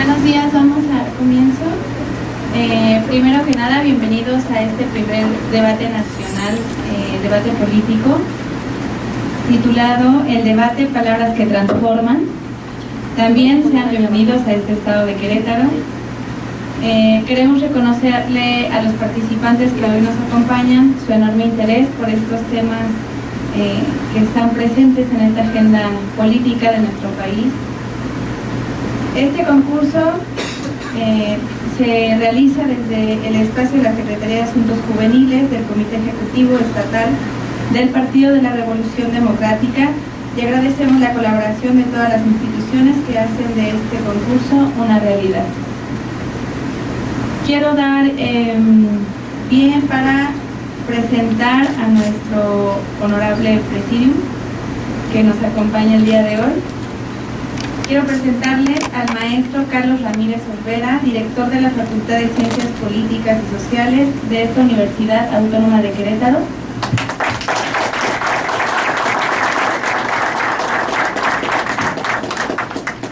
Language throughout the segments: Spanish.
Buenos días, vamos a dar comienzo. Primero que nada, bienvenidos a este primer debate nacional, debate político, titulado El debate, palabras que transforman. También sean bienvenidos a este estado de Querétaro. Queremos reconocerle a los participantes que hoy nos acompañan su enorme interés por estos temas que están presentes en esta agenda política de nuestro país. Este concurso se realiza desde el espacio de la Secretaría de Asuntos Juveniles del Comité Ejecutivo Estatal del Partido de la Revolución Democrática, y agradecemos la colaboración de todas las instituciones que hacen de este concurso una realidad. Quiero dar pie para presentar a nuestro honorable presidium que nos acompaña el día de hoy. Quiero presentarle al maestro Carlos Ramírez Olvera, director de la Facultad de Ciencias Políticas y Sociales de esta Universidad Autónoma de Querétaro.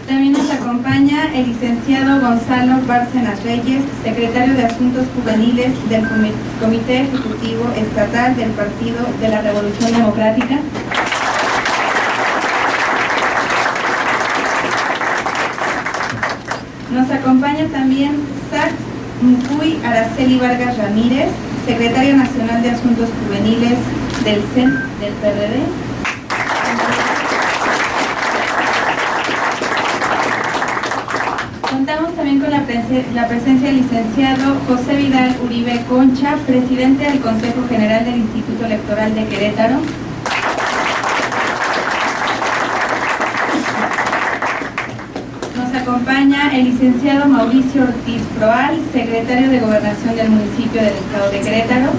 También nos acompaña el licenciado Gonzalo Bárcenas Reyes, secretario de Asuntos Juveniles del Comité Ejecutivo Estatal del Partido de la Revolución Democrática. Nos acompaña también Sac Mcuy Araceli Vargas Ramírez, secretaria nacional de Asuntos Juveniles del CEN del PRD. Contamos también con la presencia del licenciado José Vidal Uribe Concha, presidente del Consejo General del Instituto Electoral de Querétaro. Nos acompaña el licenciado Mauricio Ortiz Proal, secretario de Gobernación del municipio del Estado de Querétaro.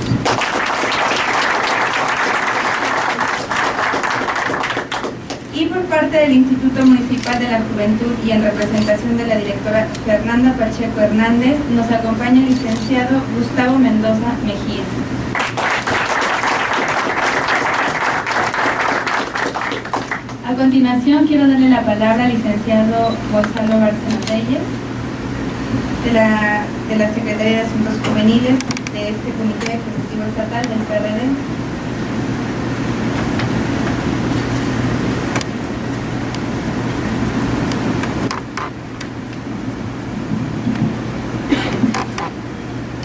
Y por parte del Instituto Municipal de la Juventud y en representación de la directora Fernanda Pacheco Hernández, nos acompaña el licenciado Gustavo Mendoza Mejía. A continuación, quiero darle la palabra al licenciado Gonzalo Bárcenas Reyes, de la Secretaría de Asuntos Juveniles de este Comité Ejecutivo Estatal del PRD.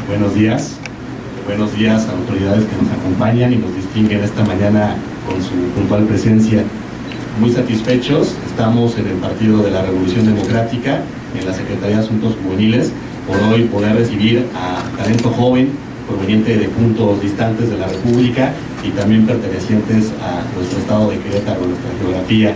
Buenos días a autoridades que nos acompañan y nos distinguen esta mañana con su puntual presencia. Muy satisfechos, estamos en el Partido de la Revolución Democrática, en la Secretaría de Asuntos Juveniles, por hoy poder recibir a talento joven proveniente de puntos distantes de la República y también pertenecientes a nuestro estado de Querétaro, nuestra geografía.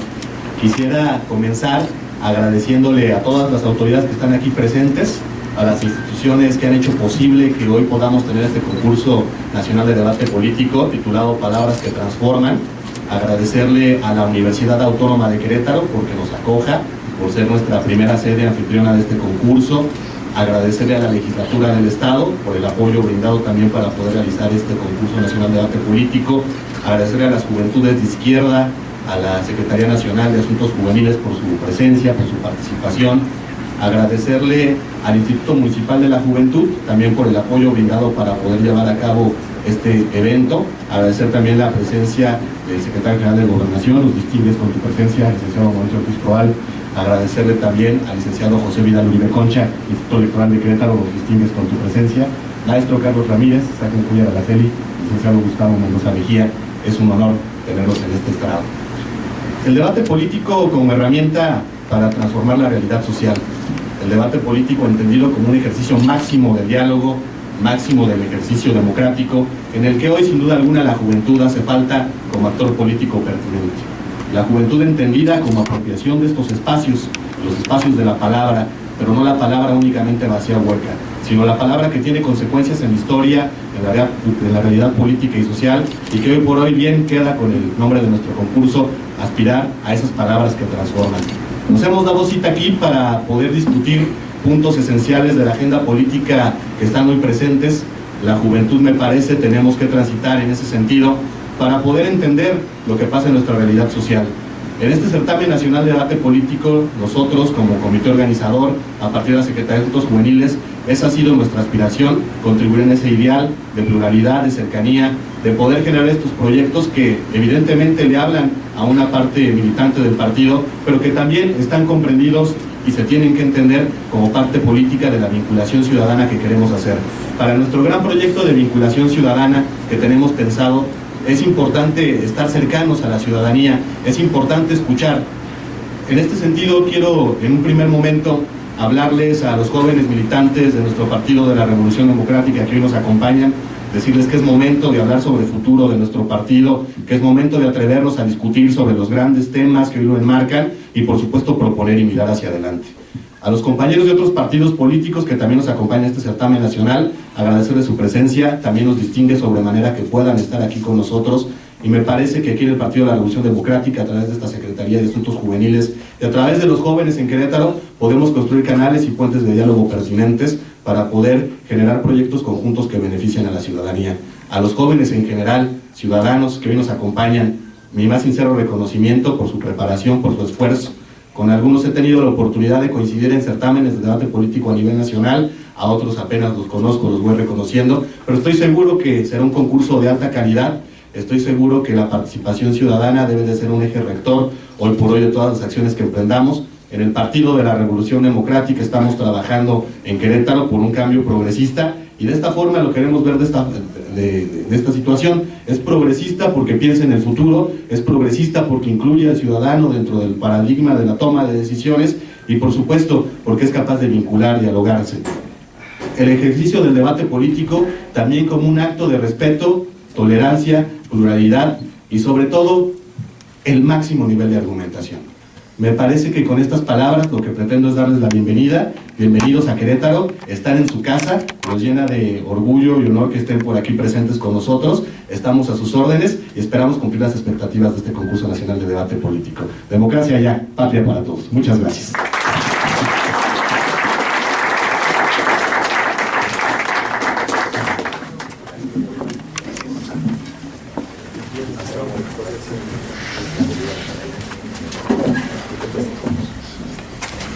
Quisiera comenzar agradeciéndole a todas las autoridades que están aquí presentes, a las instituciones que han hecho posible que hoy podamos tener este concurso nacional de debate político titulado Palabras que Transforman. Agradecerle a la Universidad Autónoma de Querétaro porque nos acoja, por ser nuestra primera sede anfitriona de este concurso. Agradecerle a la Legislatura del Estado por el apoyo brindado también para poder realizar este concurso nacional de debate político. Agradecerle a las juventudes de izquierda, a la Secretaría Nacional de Asuntos Juveniles por su presencia, por su participación. Agradecerle al Instituto Municipal de la Juventud también por el apoyo brindado para poder llevar a cabo este evento. Agradecer también la presencia del secretario general de Gobernación, los distingues con tu presencia, licenciado Mauricio Ortiz Proal. Agradecerle también al licenciado José Vidal Uribe Concha, Instituto Electoral de Querétaro, los distingues con tu presencia. Maestro Carlos Ramírez, Sac Mcuy Araceli, licenciado Gustavo Mendoza Mejía, es un honor tenerlos en este estrado. El debate político como herramienta para transformar la realidad social. El debate político entendido como un ejercicio máximo del diálogo, máximo del ejercicio democrático, en el que hoy sin duda alguna la juventud hace falta como actor político pertinente. La juventud entendida como apropiación de estos espacios, los espacios de la palabra, pero no la palabra únicamente vacía o hueca, sino la palabra que tiene consecuencias en la historia, en la realidad política y social, y que hoy por hoy bien queda con el nombre de nuestro concurso, aspirar a esas palabras que transforman. Nos hemos dado cita aquí para poder discutir puntos esenciales de la agenda política que están hoy presentes. La juventud, me parece, tenemos que transitar en ese sentido para poder entender lo que pasa en nuestra realidad social. En este certamen nacional de debate político, nosotros como comité organizador, a partir de la Secretaría de Asuntos Juveniles, esa ha sido nuestra aspiración, contribuir en ese ideal de pluralidad, de cercanía, de poder generar estos proyectos que evidentemente le hablan a una parte militante del partido, pero que también están comprendidos y se tienen que entender como parte política de la vinculación ciudadana que queremos hacer. Para nuestro gran proyecto de vinculación ciudadana que tenemos pensado, es importante estar cercanos a la ciudadanía, es importante escuchar. En este sentido, quiero en un primer momento hablarles a los jóvenes militantes de nuestro Partido de la Revolución Democrática que hoy nos acompañan, decirles que es momento de hablar sobre el futuro de nuestro partido, que es momento de atrevernos a discutir sobre los grandes temas que hoy lo enmarcan y por supuesto proponer y mirar hacia adelante. A los compañeros de otros partidos políticos que también nos acompañan en este certamen nacional, agradecerles su presencia, también nos distingue sobremanera que puedan estar aquí con nosotros, y me parece que aquí en el Partido de la Revolución Democrática, a través de esta Secretaría de Asuntos Juveniles y a través de los jóvenes en Querétaro, podemos construir canales y puentes de diálogo pertinentes para poder generar proyectos conjuntos que beneficien a la ciudadanía. A los jóvenes en general, ciudadanos que hoy nos acompañan, mi más sincero reconocimiento por su preparación, por su esfuerzo. Con algunos he tenido la oportunidad de coincidir en certámenes de debate político a nivel nacional, a otros apenas los conozco, los voy reconociendo, pero estoy seguro que será un concurso de alta calidad. Estoy seguro que la participación ciudadana debe de ser un eje rector hoy por hoy de todas las acciones que emprendamos. En el Partido de la Revolución Democrática estamos trabajando en Querétaro por un cambio progresista, y de esta forma lo queremos ver de esta situación. Es progresista porque piensa en el futuro, es progresista porque incluye al ciudadano dentro del paradigma de la toma de decisiones, y por supuesto porque es capaz de vincular, dialogarse. El ejercicio del debate político también como un acto de respeto, tolerancia, pluralidad y sobre todo el máximo nivel de argumentación. Me parece que con estas palabras lo que pretendo es darles la bienvenida. Bienvenidos a Querétaro, están en su casa, nos llena de orgullo y honor que estén por aquí presentes con nosotros. Estamos a sus órdenes y esperamos cumplir las expectativas de este concurso nacional de debate político. Democracia ya, patria para todos. Muchas gracias.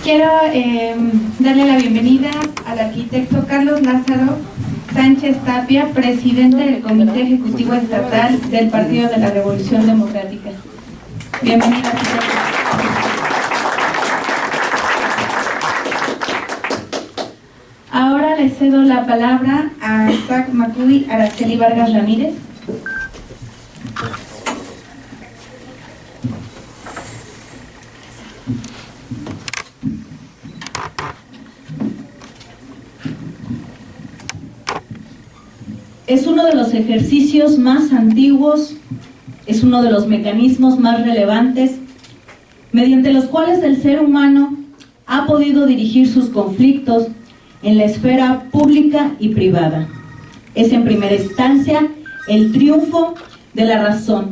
Quiero darle la bienvenida al arquitecto Carlos Lázaro Sánchez Tapia, presidente del Comité Ejecutivo Estatal del Partido de la Revolución Democrática. Bienvenido, arquitecto. Ahora le cedo la palabra a Zach Macuy Araceli Vargas Ramírez. Es uno de los ejercicios más antiguos, es uno de los mecanismos más relevantes mediante los cuales el ser humano ha podido dirigir sus conflictos en la esfera pública y privada. Es en primera instancia el triunfo de la razón,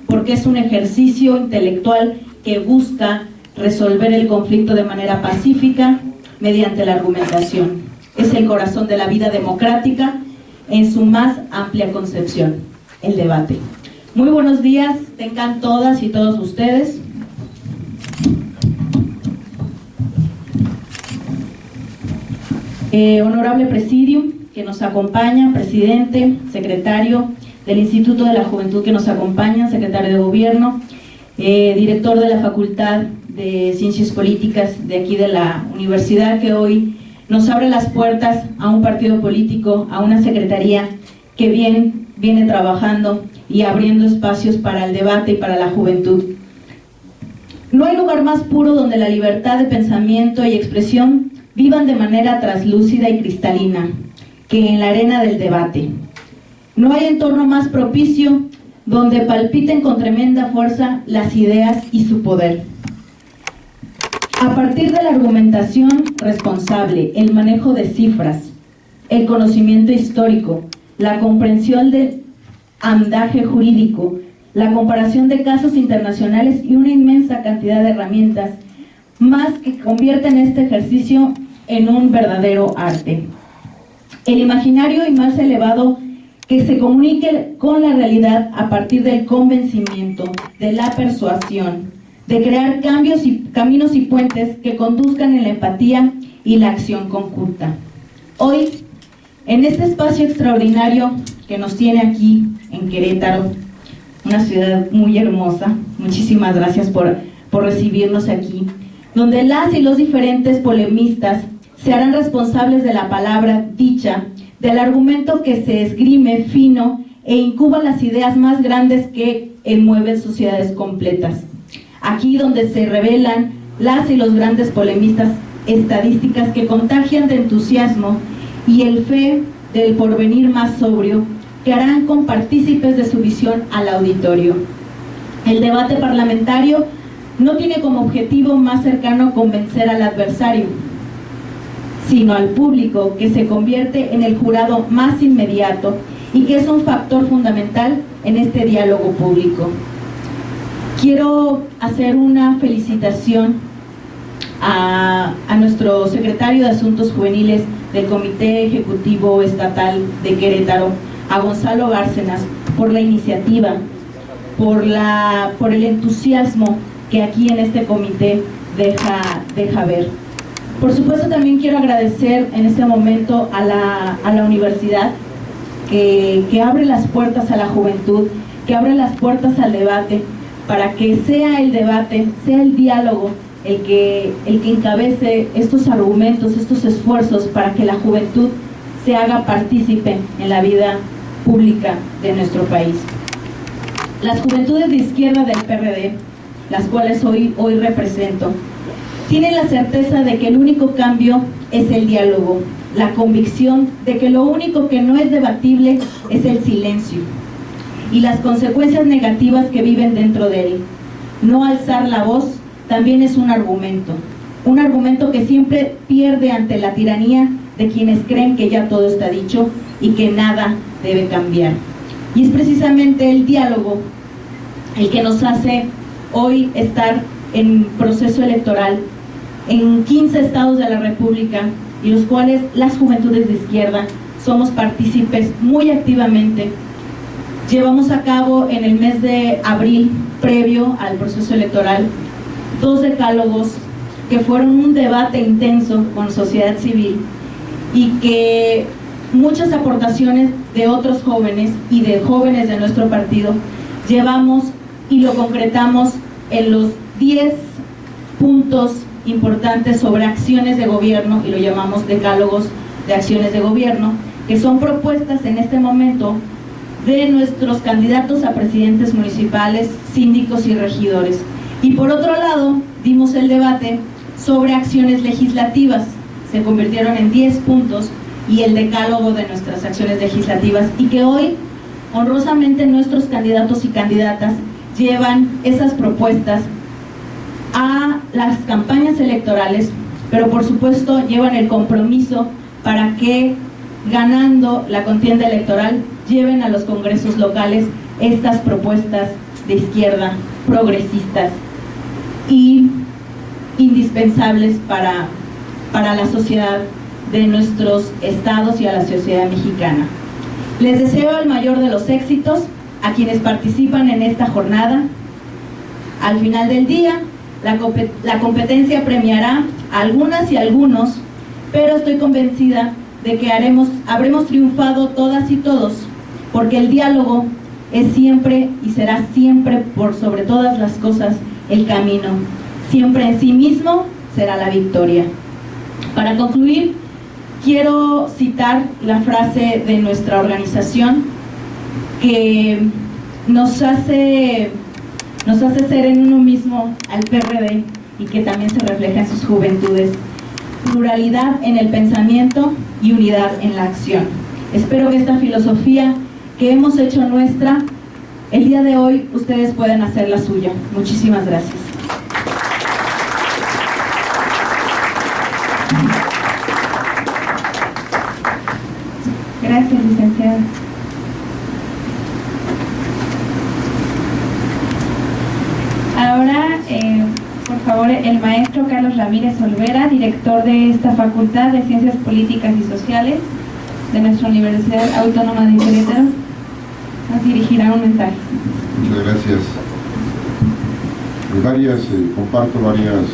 porque es un ejercicio intelectual que busca resolver el conflicto de manera pacífica mediante la argumentación. Es el corazón de la vida democrática en su más amplia concepción, el debate. Muy buenos días, tengan todas y todos ustedes. Honorable Presidium que nos acompaña, presidente, secretario del Instituto de la Juventud que nos acompaña, secretario de Gobierno, director de la Facultad de Ciencias Políticas de aquí de la universidad, que hoy nos abre las puertas a un partido político, a una secretaría que bien viene trabajando y abriendo espacios para el debate y para la juventud. No hay lugar más puro donde la libertad de pensamiento y expresión vivan de manera traslúcida y cristalina que en la arena del debate. No hay entorno más propicio donde palpiten con tremenda fuerza las ideas y su poder. A partir de la argumentación responsable, el manejo de cifras, el conocimiento histórico, la comprensión del andaje jurídico, la comparación de casos internacionales y una inmensa cantidad de herramientas más que convierten este ejercicio en un verdadero arte. El imaginario y más elevado que se comunique con la realidad a partir del convencimiento, de la persuasión, de crear caminos y puentes que conduzcan en la empatía y la acción conjunta. Hoy, en este espacio extraordinario que nos tiene aquí en Querétaro, una ciudad muy hermosa, muchísimas gracias por recibirnos aquí, donde las y los diferentes polemistas se harán responsables de la palabra dicha, del argumento que se esgrime fino e incuba las ideas más grandes que enmueven sociedades completas. Aquí donde se revelan las y los grandes polemistas estadísticas que contagian de entusiasmo y el fe del porvenir más sobrio, que harán compartícipes de su visión al auditorio. El debate parlamentario no tiene como objetivo más cercano convencer al adversario, sino al público, que se convierte en el jurado más inmediato y que es un factor fundamental en este diálogo público. Quiero hacer una felicitación a nuestro secretario de Asuntos Juveniles del Comité Ejecutivo Estatal de Querétaro, a Gonzalo Bárcenas, por la iniciativa, por el entusiasmo que aquí en este comité deja ver. Por supuesto, también quiero agradecer en este momento a la universidad que abre las puertas a la juventud, que abre las puertas al debate, para que sea el debate, sea el diálogo el que encabece estos argumentos, estos esfuerzos para que la juventud se haga partícipe en la vida pública de nuestro país. Las juventudes de izquierda del PRD, las cuales hoy represento, tienen la certeza de que el único cambio es el diálogo, la convicción de que lo único que no es debatible es el silencio y las consecuencias negativas que viven dentro de él. No alzar la voz también es un argumento que siempre pierde ante la tiranía de quienes creen que ya todo está dicho y que nada debe cambiar. Y es precisamente el diálogo el que nos hace hoy estar en proceso electoral en 15 estados de la República, y los cuales las juventudes de izquierda somos partícipes muy activamente. Llevamos a cabo en el mes de abril, previo al proceso electoral, 2 decálogos que fueron un debate intenso con sociedad civil y que muchas aportaciones de otros jóvenes y de jóvenes de nuestro partido llevamos y lo concretamos en los 10 puntos importantes sobre acciones de gobierno, y lo llamamos decálogos de acciones de gobierno, que son propuestas en este momento de nuestros candidatos a presidentes municipales, síndicos y regidores. Y por otro lado, dimos el debate sobre acciones legislativas. Se convirtieron en 10 puntos y el decálogo de nuestras acciones legislativas, y que hoy, honrosamente, nuestros candidatos y candidatas llevan esas propuestas a las campañas electorales, pero por supuesto llevan el compromiso para que, ganando la contienda electoral, lleven a los congresos locales estas propuestas de izquierda, progresistas y indispensables para la sociedad de nuestros estados y a la sociedad mexicana. Les deseo el mayor de los éxitos a quienes participan en esta jornada. Al final del día, la competencia premiará a algunas y algunos, pero estoy convencida de que habremos triunfado todas y todos, porque el diálogo es siempre y será siempre, por sobre todas las cosas, el camino. Siempre en sí mismo será la victoria. Para concluir, quiero citar la frase de nuestra organización que nos hace ser en uno mismo al PRD y que también se refleja en sus juventudes: pluralidad en el pensamiento y unidad en la acción. Espero que esta filosofía que hemos hecho nuestra, el día de hoy ustedes puedan hacer la suya. Muchísimas gracias. Gracias, licenciada. Ahora, por favor, el maestro Carlos Ramírez Olvera, director de esta Facultad de Ciencias Políticas y Sociales de nuestra Universidad Autónoma de Querétaro, nos dirigirá un mensaje. Muchas gracias. comparto varias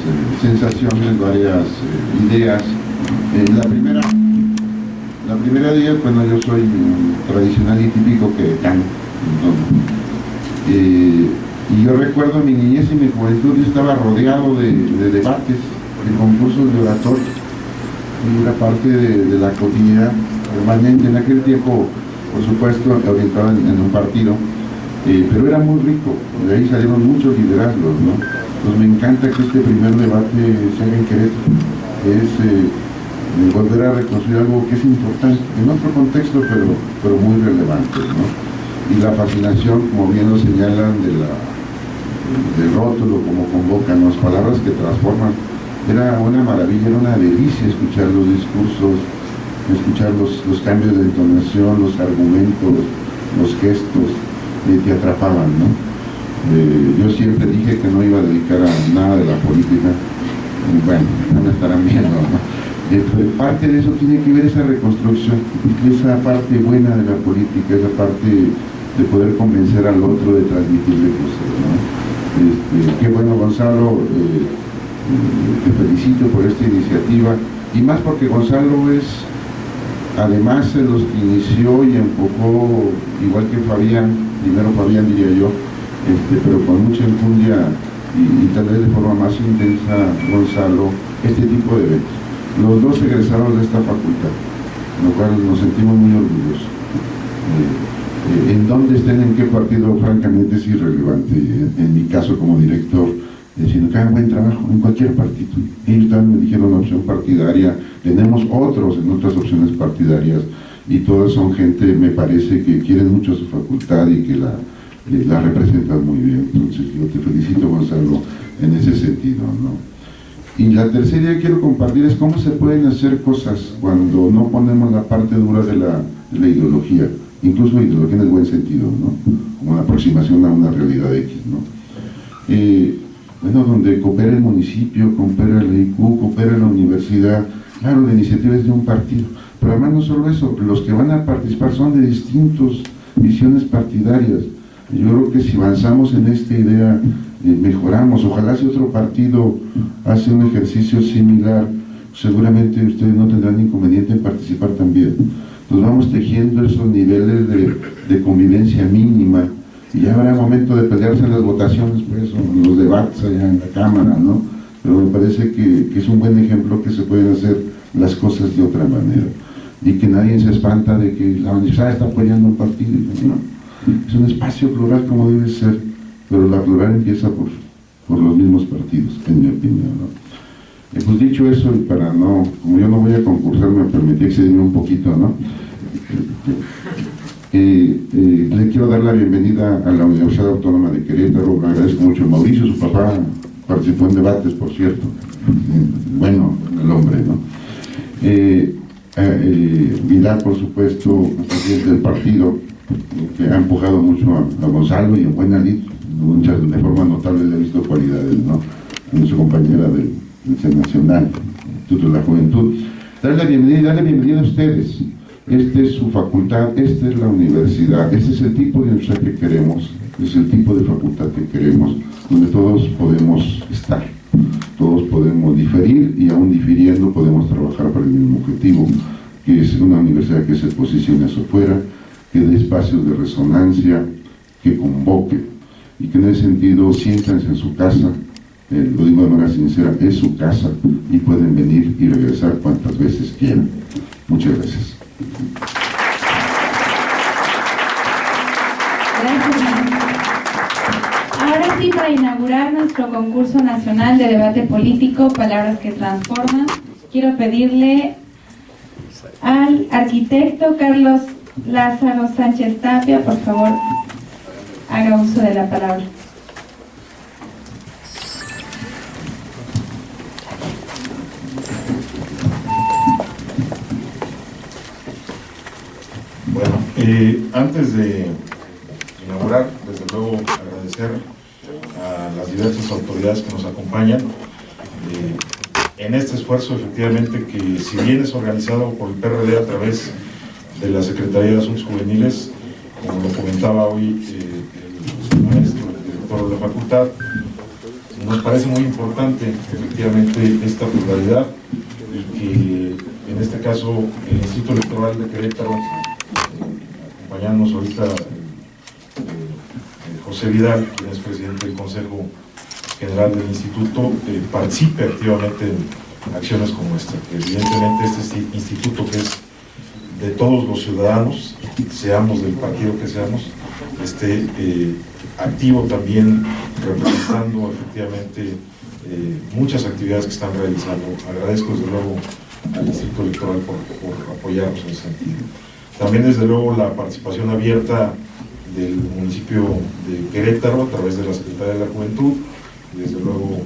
sensaciones, varias ideas. La primera de ellas, bueno, yo soy tradicional y típico queretano, y yo recuerdo mi niñez y mi juventud, yo estaba rodeado de debates, de concursos de oratoria, y era parte de la cotidianidad permanente. En aquel tiempo, por supuesto, orientado en un partido, pero era muy rico, de ahí salieron muchos liderazgos, ¿no? Pues me encanta que este primer debate se haga en Querétaro, es volver a reconstruir algo que es importante, en otro contexto, pero muy relevante, ¿no? Y la fascinación, como bien lo señalan, del rótulo, como convocan, las palabras que transforman, era una maravilla, era una delicia escuchar los discursos, escuchar los cambios de entonación, los argumentos, los gestos, te atrapaban, ¿no? Yo siempre dije que no iba a dedicar a nada de la política, y bueno, ya me estarán viendo, ¿no? Parte de eso tiene que ver esa reconstrucción, esa parte buena de la política, esa parte de poder convencer al otro, de transmitirle cosas, ¿no? Qué bueno, Gonzalo, te felicito por esta iniciativa, y más porque Gonzalo es, además de los que inició y empujó, igual que Fabián, primero Fabián diría yo, pero con mucha enjundia y tal vez de forma más intensa, Gonzalo, este tipo de eventos. Los dos egresados de esta facultad, lo cual nos sentimos muy orgullosos. En dónde estén, en qué partido, francamente es irrelevante. En mi caso como director, sino que hagan buen trabajo en cualquier partido. Ellos también me dijeron una opción partidaria, tenemos otros en otras opciones partidarias, y todas son gente, me parece, que quieren mucho su facultad y que la representan muy bien. Entonces yo te felicito, Gonzalo, en ese sentido, ¿no? Y la tercera que quiero compartir es cómo se pueden hacer cosas cuando no ponemos la parte dura de la ideología, incluso ideología en el buen sentido, ¿no? Como una aproximación a una realidad X, ¿no? Bueno, donde coopera el municipio, coopera la IQ, coopera la universidad. Claro, la iniciativa es de un partido, pero además no solo eso, los que van a participar son de distintas visiones partidarias. Yo creo que si avanzamos en esta idea, mejoramos. Ojalá si otro partido hace un ejercicio similar, seguramente ustedes no tendrán inconveniente en participar también. Nos vamos tejiendo esos niveles de convivencia mínima, y ya habrá momento de pelearse en las votaciones, pues, o en los debates allá en la Cámara, ¿no? Pero me parece que es un buen ejemplo que se pueden hacer las cosas de otra manera, y que nadie se espanta de que la universidad está apoyando un partido, ¿no? Es un espacio plural como debe ser, pero la plural empieza por los mismos partidos, en mi opinión, ¿no? Pues dicho eso, y para no, como yo no voy a concursar, me permití excederme un poquito, ¿no? Le quiero dar la bienvenida a la Universidad Autónoma de Querétaro. Le agradezco mucho a Mauricio, su papá participó en debates, por cierto, bueno, el hombre, ¿no? Vidal, por supuesto, presidente del partido, que ha empujado mucho a Gonzalo, y en buena lid, de forma notable le he visto cualidades, ¿no? En su compañera del Centro Nacional, Instituto de la Juventud. Darle la bienvenida a ustedes. Esta es su facultad, esta es la universidad, este es el tipo de universidad que queremos, es el tipo de facultad que queremos, donde todos podemos estar, todos podemos diferir, y aún difiriendo podemos trabajar para el mismo objetivo, que es una universidad que se posicione hacia afuera, que dé espacios de resonancia, que convoque, y que en ese sentido siéntanse en su casa, lo digo de manera sincera, es su casa, y pueden venir y regresar cuantas veces quieran. Muchas gracias. Gracias. Ahora sí, para inaugurar nuestro concurso nacional de debate político, Palabras que Transforman, quiero pedirle al arquitecto Carlos Lázaro Sánchez Tapia, por favor, haga uso de la palabra. Bueno, antes de inaugurar, desde luego agradecer a las diversas autoridades que nos acompañan en este esfuerzo, efectivamente, que si bien es organizado por el PRD a través de la Secretaría de Asuntos Juveniles, como lo comentaba hoy el maestro, el director de la facultad, Nos parece muy importante efectivamente esta pluralidad y que en este caso el Instituto Electoral de Querétaro, acompañándonos ahorita José Vidal, quien es presidente del Consejo General del Instituto, participe activamente en acciones como esta. Evidentemente este instituto, que es de todos los ciudadanos, seamos del partido que seamos, esté activo también, representando efectivamente muchas actividades que están realizando. Agradezco desde luego al Instituto Electoral por apoyarnos en ese sentido. También desde luego la participación abierta del municipio de Querétaro a través de la Secretaría de la Juventud. Desde luego,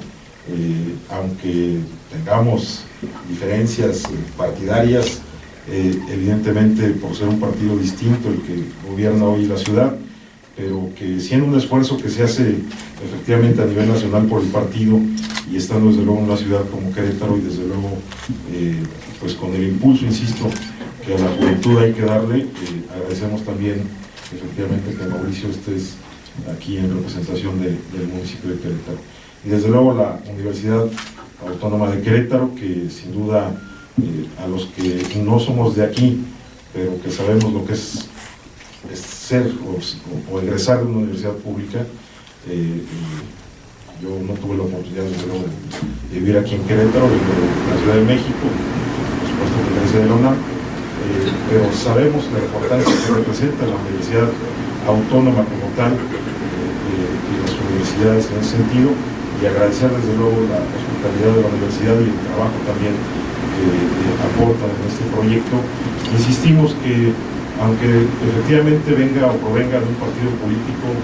aunque tengamos diferencias partidarias, evidentemente por ser un partido distinto el que gobierna hoy la ciudad, pero que siendo un esfuerzo que se hace efectivamente a nivel nacional por el partido y estando desde luego en una ciudad como Querétaro y desde luego pues con el impulso, insisto, que a la juventud hay que darle, agradecemos también efectivamente que Mauricio estés aquí en representación del municipio de Querétaro. Y desde luego la Universidad Autónoma de Querétaro, que sin duda a los que no somos de aquí, pero que sabemos lo que es ser o egresar de una universidad pública, yo no tuve la oportunidad desde luego de vivir aquí en Querétaro, de la Ciudad de México, por supuesto que egresé de la UNAM, pero sabemos la importancia que representa la Universidad Autónoma como tal, y las universidades en ese sentido, y agradecer desde luego la hospitalidad de la universidad y el trabajo también que aportan en este proyecto. Insistimos que aunque efectivamente venga o provenga de un partido político,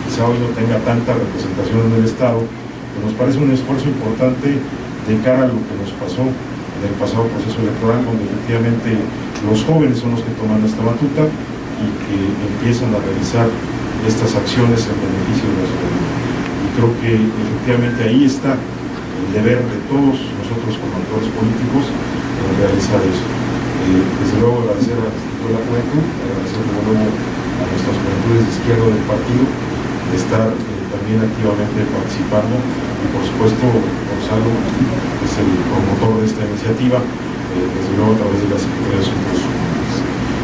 quizá hoy no tenga tanta representación en el Estado, pero nos parece un esfuerzo importante de cara a lo que nos pasó en el pasado proceso electoral, donde efectivamente los jóvenes son los que toman esta batuta y que empiezan a realizar estas acciones en beneficio de la ciudadanía. Y creo que efectivamente ahí está el deber de todos nosotros como actores políticos en realizar eso. Desde luego agradecer al Instituto de la Juventud, agradecer de nuevo a nuestras juventudes de izquierda del partido, de estar también activamente participando, y por supuesto Gonzalo, que es el promotor de esta iniciativa, desde luego a través de la Secretaría de Asuntos Sociales.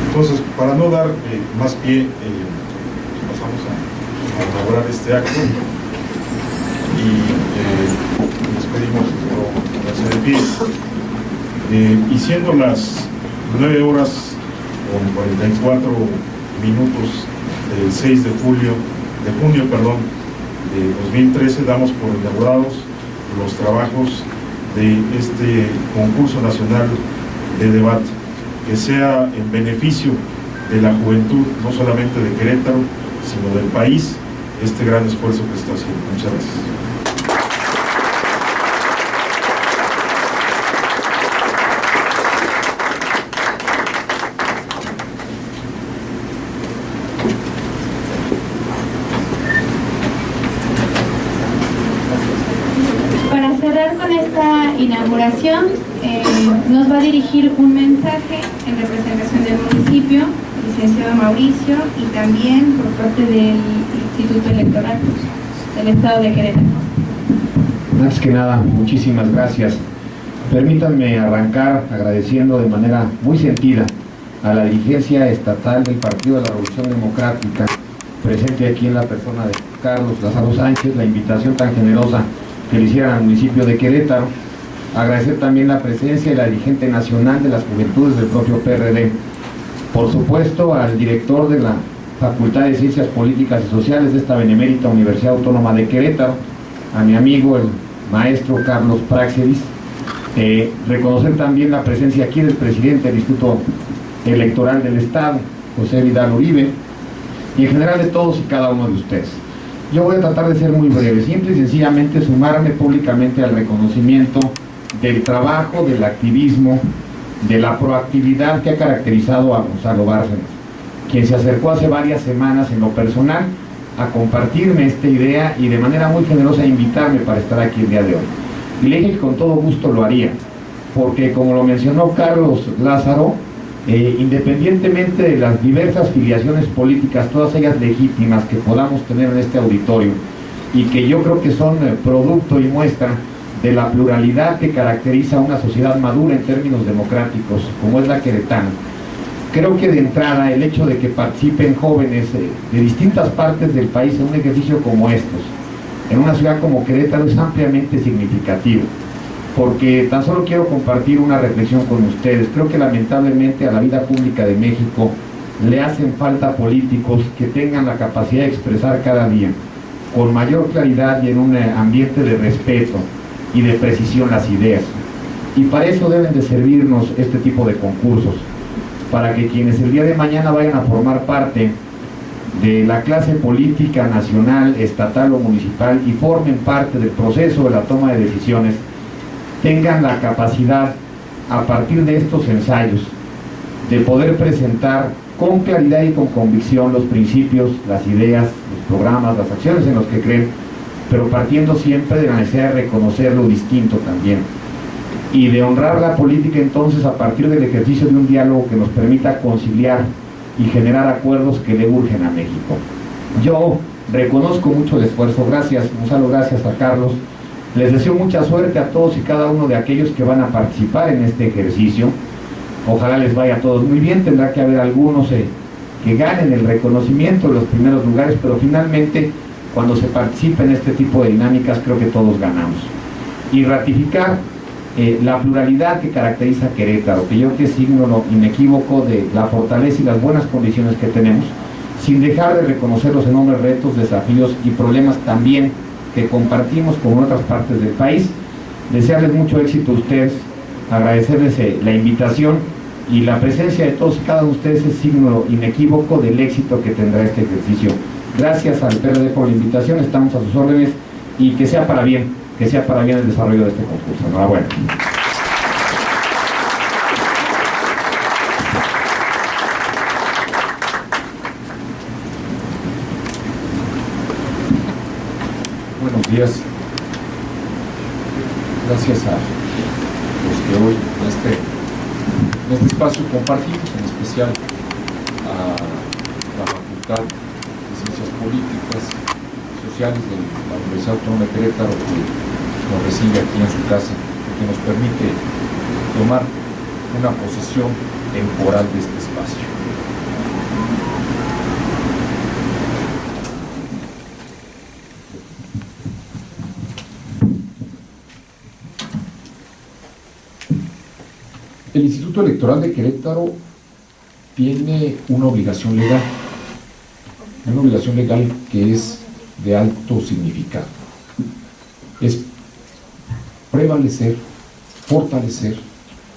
Entonces, para no dar más pie, pasamos a inaugurar este acto y les pedimos ponerse de pie. Y siendo las 9 horas con 44 minutos del 6 de junio, de 2013, damos por inaugurados los trabajos de este concurso nacional de debate, que sea en beneficio de la juventud, no solamente de Querétaro, sino del país, este gran esfuerzo que está haciendo. Muchas gracias. Inauguración, nos va a dirigir un mensaje en representación del municipio, el licenciado Mauricio, y también por parte del Instituto Electoral del Estado de Querétaro. Antes que nada, muchísimas gracias. Permítanme arrancar agradeciendo de manera muy sentida a la dirigencia estatal del Partido de la Revolución Democrática, presente aquí en la persona de Carlos Lázaro Sánchez, la invitación tan generosa que le hicieran al municipio de Querétaro. Agradecer también la presencia de la dirigente nacional de las juventudes del propio PRD. Por supuesto, al director de la Facultad de Ciencias Políticas y Sociales de esta benemérita Universidad Autónoma de Querétaro, a mi amigo el maestro Carlos Praxedis. Reconocer también la presencia aquí del presidente del Instituto Electoral del Estado, José Vidal Uribe, y en general de todos y cada uno de ustedes. Yo voy a tratar de ser muy breve, simple y sencillamente sumarme públicamente al reconocimiento del trabajo, del activismo, de la proactividad que ha caracterizado a Gonzalo Bárcenas, quien se acercó hace varias semanas en lo personal a compartirme esta idea y de manera muy generosa a invitarme para estar aquí el día de hoy. Y le dije que con todo gusto lo haría, porque como lo mencionó Carlos Lázaro, independientemente de las diversas filiaciones políticas, todas ellas legítimas que podamos tener en este auditorio, y que yo creo que son producto y muestra de la pluralidad que caracteriza a una sociedad madura en términos democráticos, como es la queretana. Creo que de entrada el hecho de que participen jóvenes de distintas partes del país en un ejercicio como estos, en una ciudad como Querétaro, es ampliamente significativo, porque tan solo quiero compartir una reflexión con ustedes. Creo que lamentablemente a la vida pública de México le hacen falta políticos que tengan la capacidad de expresar cada día con mayor claridad y en un ambiente de respeto y de precisión las ideas. Y para eso deben de servirnos este tipo de concursos, para que quienes el día de mañana vayan a formar parte de la clase política nacional, estatal o municipal y formen parte del proceso de la toma de decisiones, tengan la capacidad, a partir de estos ensayos, de poder presentar con claridad y con convicción los principios, las ideas, los programas, las acciones en los que creen, pero partiendo siempre de la necesidad de reconocer lo distinto también, y de honrar la política entonces a partir del ejercicio de un diálogo que nos permita conciliar y generar acuerdos que le urgen a México. Yo reconozco mucho el esfuerzo, gracias Gonzalo, gracias a Carlos, les deseo mucha suerte a todos y cada uno de aquellos que van a participar en este ejercicio. Ojalá les vaya a todos muy bien. Tendrá que haber algunos que ganen el reconocimiento de los primeros lugares, pero finalmente cuando se participa en este tipo de dinámicas creo que todos ganamos. Y ratificar la pluralidad que caracteriza a Querétaro, que yo creo que es signo inequívoco de la fortaleza y las buenas condiciones que tenemos, sin dejar de reconocer los enormes retos, desafíos y problemas también que compartimos con otras partes del país. Desearles mucho éxito a ustedes, agradecerles la invitación, y la presencia de todos y cada uno de ustedes es signo inequívoco del éxito que tendrá este ejercicio. Gracias al PRD por la invitación, estamos a sus órdenes, y que sea para bien el desarrollo de este concurso. Enhorabuena. Buenos días. Gracias a los que hoy en este espacio compartimos, en especial a la Facultad de Ciencias Políticas y Sociales de la Universidad Autónoma de Querétaro, que nos recibe aquí en su casa y que nos permite tomar una posesión temporal de este espacio. El Instituto Electoral de Querétaro tiene una obligación legal que es de alto significado. Es prevalecer, fortalecer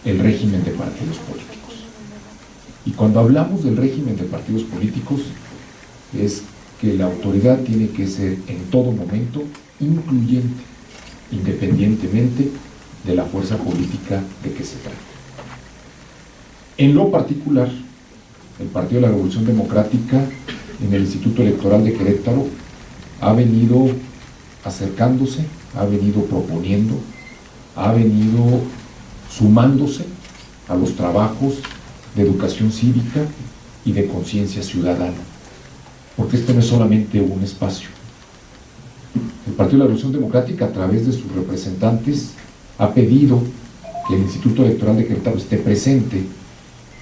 el régimen de partidos políticos. Y cuando hablamos del régimen de partidos políticos, es que la autoridad tiene que ser en todo momento incluyente, independientemente de la fuerza política de que se trate. En lo particular, el Partido de la Revolución Democrática en el Instituto Electoral de Querétaro ha venido acercándose, ha venido proponiendo, ha venido sumándose a los trabajos de educación cívica y de conciencia ciudadana, porque este no es solamente un espacio. El Partido de la Revolución Democrática, a través de sus representantes, ha pedido que el Instituto Electoral de Querétaro esté presente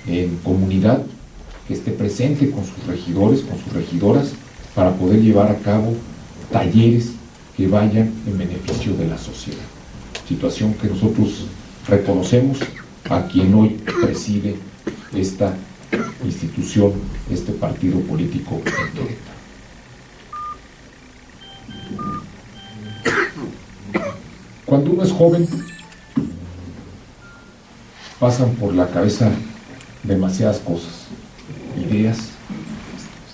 en comunidad, que esté presente con sus regidores, con sus regidoras, para poder llevar a cabo talleres que vayan en beneficio de la sociedad. Situación que nosotros reconocemos a quien hoy preside esta institución, este partido político en Querétaro. Cuando uno es joven, pasan por la cabeza demasiadas cosas, ideas,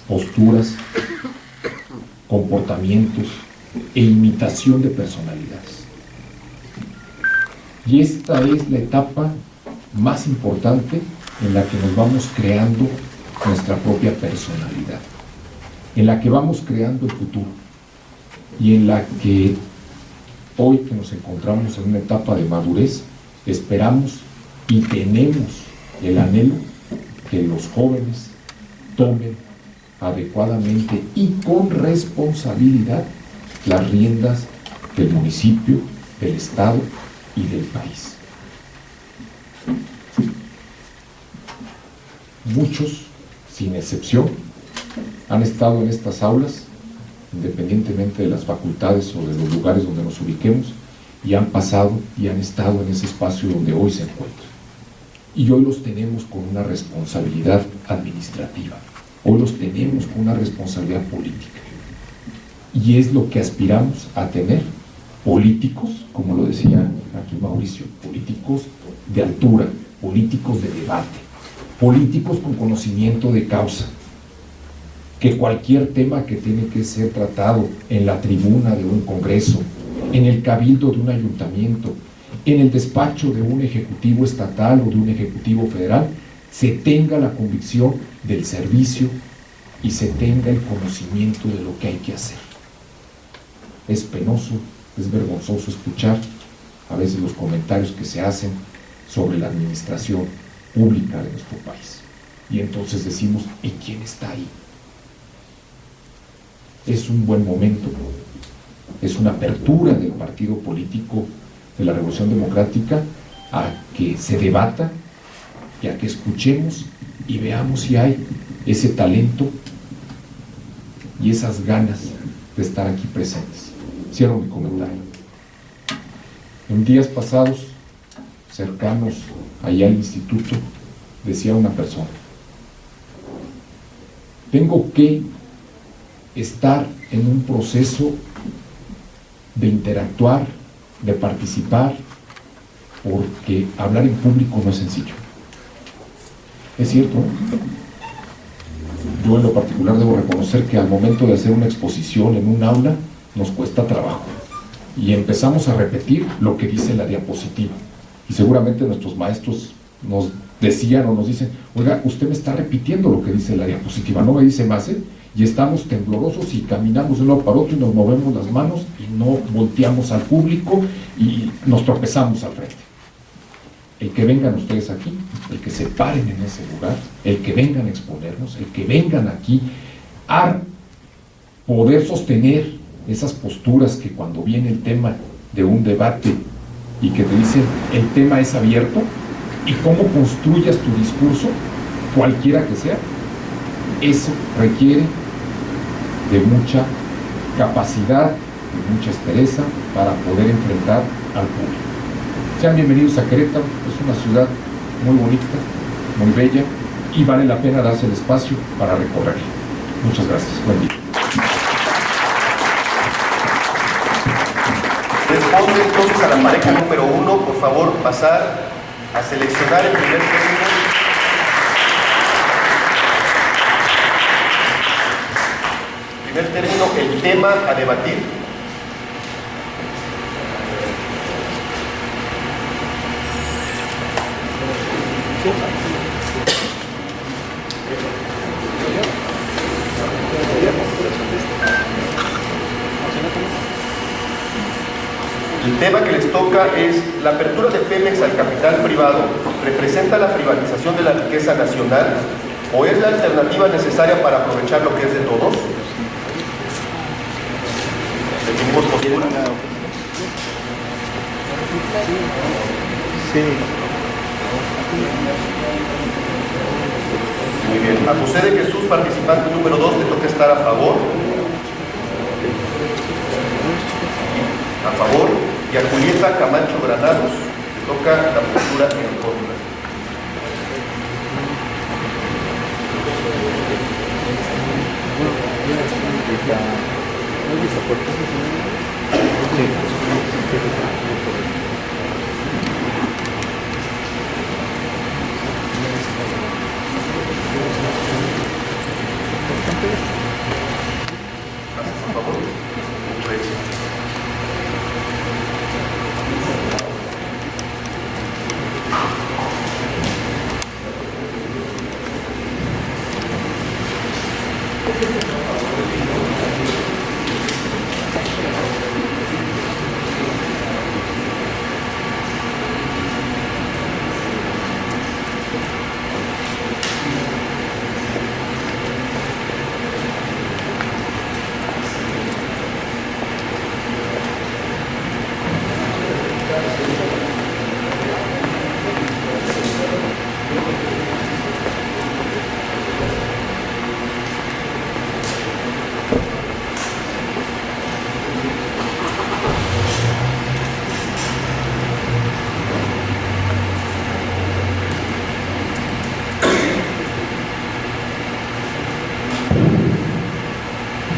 posturas, comportamientos e imitación de personalidades. Y esta es la etapa más importante en la que nos vamos creando nuestra propia personalidad, en la que vamos creando el futuro y en la que hoy que nos encontramos en una etapa de madurez, esperamos y tenemos el anhelo que los jóvenes tomen adecuadamente y con responsabilidad las riendas del municipio, del estado y del país. Muchos, sin excepción, han estado en estas aulas, independientemente de las facultades o de los lugares donde nos ubiquemos, y han pasado y han estado en ese espacio donde hoy se encuentran. Y hoy los tenemos con una responsabilidad administrativa, hoy los tenemos con una responsabilidad política. Y es lo que aspiramos a tener, políticos, como lo decía aquí Mauricio, políticos de altura, políticos de debate, políticos con conocimiento de causa, que cualquier tema que tiene que ser tratado en la tribuna de un congreso, en el cabildo de un ayuntamiento, en el despacho de un ejecutivo estatal o de un ejecutivo federal, se tenga la convicción del servicio y se tenga el conocimiento de lo que hay que hacer. Es penoso, es vergonzoso escuchar a veces los comentarios que se hacen sobre la administración pública de nuestro país. Y entonces decimos, ¿y quién está ahí? Es un buen momento, es una apertura del partido político de la Revolución Democrática a que se debata y a que escuchemos y veamos si hay ese talento y esas ganas de estar aquí presentes. Cierro mi comentario. En días pasados, cercanos allá al instituto, decía una persona: tengo que estar en un proceso de interactuar, de participar, porque hablar en público no es sencillo. Es cierto, ¿no? Yo en lo particular debo reconocer que al momento de hacer una exposición en un aula nos cuesta trabajo y empezamos a repetir lo que dice la diapositiva, y seguramente nuestros maestros nos decían o nos dicen: oiga, usted me está repitiendo lo que dice la diapositiva, no me dice más, ¿eh? Y estamos temblorosos y caminamos de un lado para otro y nos movemos las manos y no volteamos al público y nos tropezamos al frente. El que vengan ustedes aquí, el que se paren en ese lugar, el que vengan a exponernos, el que vengan aquí a poder sostener esas posturas que cuando viene el tema de un debate y que te dicen el tema es abierto y cómo construyas tu discurso, cualquiera que sea, eso requiere de mucha capacidad, de mucha entereza para poder enfrentar al público. Sean bienvenidos a Querétaro, es una ciudad muy bonita, muy bella, y vale la pena darse el espacio para recorrerla. Muchas gracias. Buen día. Responde entonces a la pareja número 1, por favor, pasar a seleccionar el primer término. Primer término, el tema a debatir. El tema que les toca es: la apertura de Pemex al capital privado ¿representa la privatización de la riqueza nacional o es la alternativa necesaria para aprovechar lo que es de todos? ¿Definimos postura? Sí. Muy bien. A José de Jesús, participante número 2, le toca estar a favor. A favor. Y a Julieta Camacho Granados le toca la postura en contra. Por favor.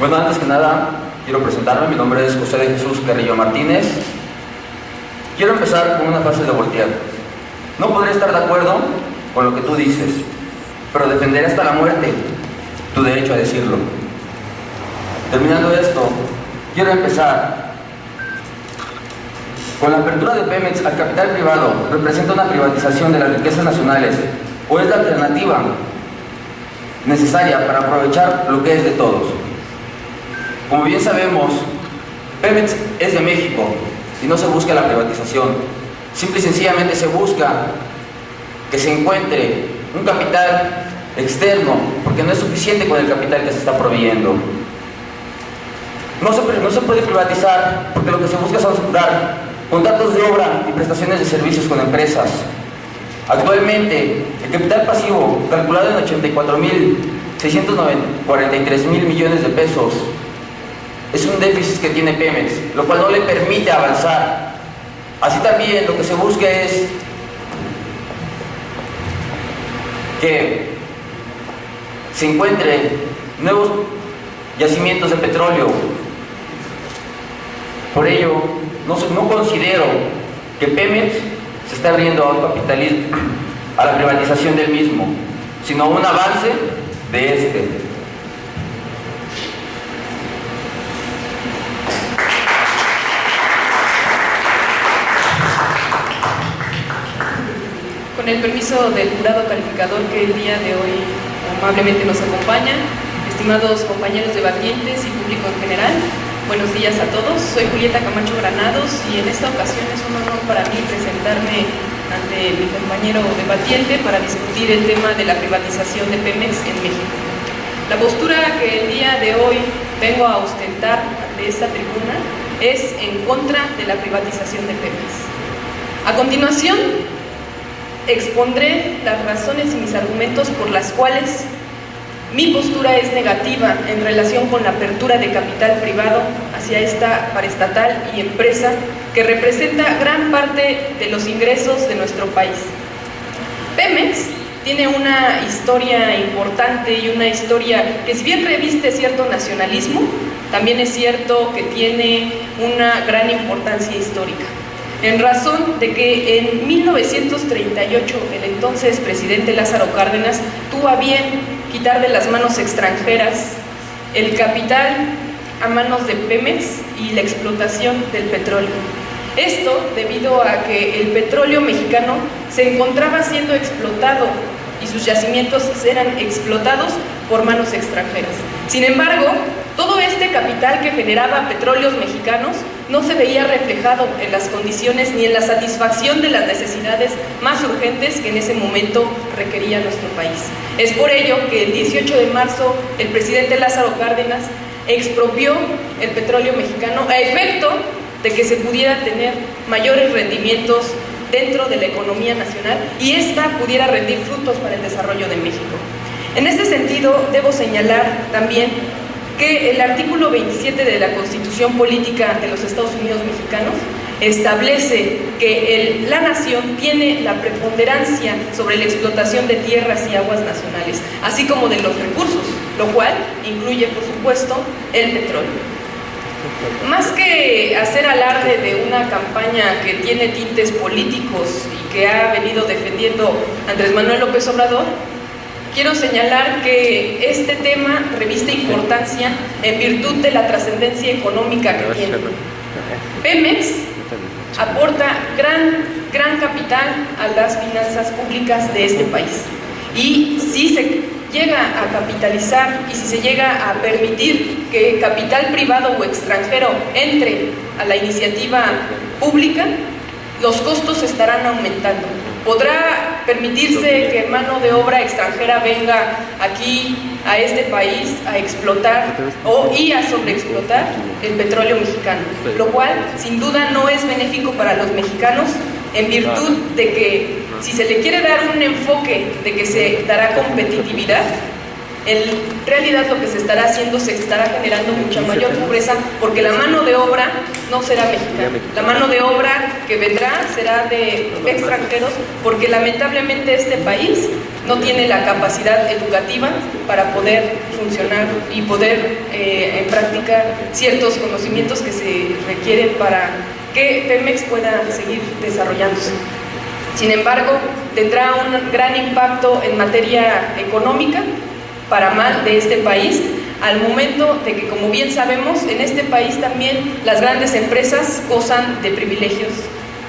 Bueno, antes que nada, quiero presentarme. Mi nombre es José de Jesús Carrillo Martínez. Quiero empezar con una frase de Voltaire. No podré estar de acuerdo con lo que tú dices, pero defenderé hasta la muerte tu derecho a decirlo. Terminando esto, quiero empezar con la apertura de Pemex al capital privado. ¿Representa una privatización de las riquezas nacionales o es la alternativa necesaria para aprovechar lo que es de todos? Como bien sabemos, Pemex es de México y no se busca la privatización. Simple y sencillamente se busca que se encuentre un capital externo, porque no es suficiente con el capital que se está proveyendo. No se puede privatizar porque lo que se busca es asegurar contratos de obra y prestaciones de servicios con empresas. Actualmente, el capital pasivo, calculado en 84.643.000 millones de pesos, es un déficit que tiene Pemex, lo cual no le permite avanzar. Así también lo que se busca es que se encuentren nuevos yacimientos de petróleo. Por ello, no considero que Pemex se está abriendo a un capitalismo, a la privatización del mismo, sino un avance de este. Con el permiso del jurado calificador que el día de hoy amablemente nos acompaña, estimados compañeros debatientes y público en general, buenos días a todos. Soy Julieta Camacho Granados y en esta ocasión es un honor para mí presentarme ante mi compañero debatiente para discutir el tema de la privatización de Pemex en México. La postura que el día de hoy vengo a ostentar ante esta tribuna es en contra de la privatización de Pemex. A continuación, expondré las razones y mis argumentos por las cuales mi postura es negativa en relación con la apertura de capital privado hacia esta paraestatal y empresa que representa gran parte de los ingresos de nuestro país. Pemex tiene una historia importante y una historia que, si bien reviste cierto nacionalismo, también es cierto que tiene una gran importancia histórica, en razón de que en 1938 el entonces presidente Lázaro Cárdenas tuvo a bien quitar de las manos extranjeras el capital a manos de Pemex y la explotación del petróleo. Esto debido a que el petróleo mexicano se encontraba siendo explotado y sus yacimientos eran explotados por manos extranjeras. Sin embargo, todo este capital que generaba petróleos mexicanos no se veía reflejado en las condiciones ni en la satisfacción de las necesidades más urgentes que en ese momento requería nuestro país. Es por ello que el 18 de marzo el presidente Lázaro Cárdenas expropió el petróleo mexicano a efecto de que se pudiera tener mayores rendimientos dentro de la economía nacional y ésta pudiera rendir frutos para el desarrollo de México. En este sentido, debo señalar también que el artículo 27 de la Constitución Política de los Estados Unidos Mexicanos establece que la nación tiene la preponderancia sobre la explotación de tierras y aguas nacionales, así como de los recursos, lo cual incluye, por supuesto, el petróleo. Más que hacer alarde de una campaña que tiene tintes políticos y que ha venido defendiendo Andrés Manuel López Obrador, quiero señalar que este tema reviste importancia en virtud de la trascendencia económica que tiene. Pemex aporta gran capital a las finanzas públicas de este país. Y si se llega a capitalizar y si se llega a permitir que capital privado o extranjero entre a la iniciativa pública, los costos estarán aumentando. Podrá permitirse que mano de obra extranjera venga aquí a este país a explotar y a sobreexplotar el petróleo mexicano, lo cual sin duda no es benéfico para los mexicanos, en virtud de que si se le quiere dar un enfoque de que se dará competitividad, En realidad lo que se estará haciendo, se estará generando mucha mayor pobreza, porque la mano de obra no será mexicana. La mano de obra que vendrá será de extranjeros, porque lamentablemente este país no tiene la capacidad educativa para poder funcionar y poder en práctica ciertos conocimientos que se requieren para que Pemex pueda seguir desarrollándose. Sin embargo, tendrá un gran impacto en materia económica, para mal de este país, al momento de que, como bien sabemos, en este país también las grandes empresas gozan de privilegios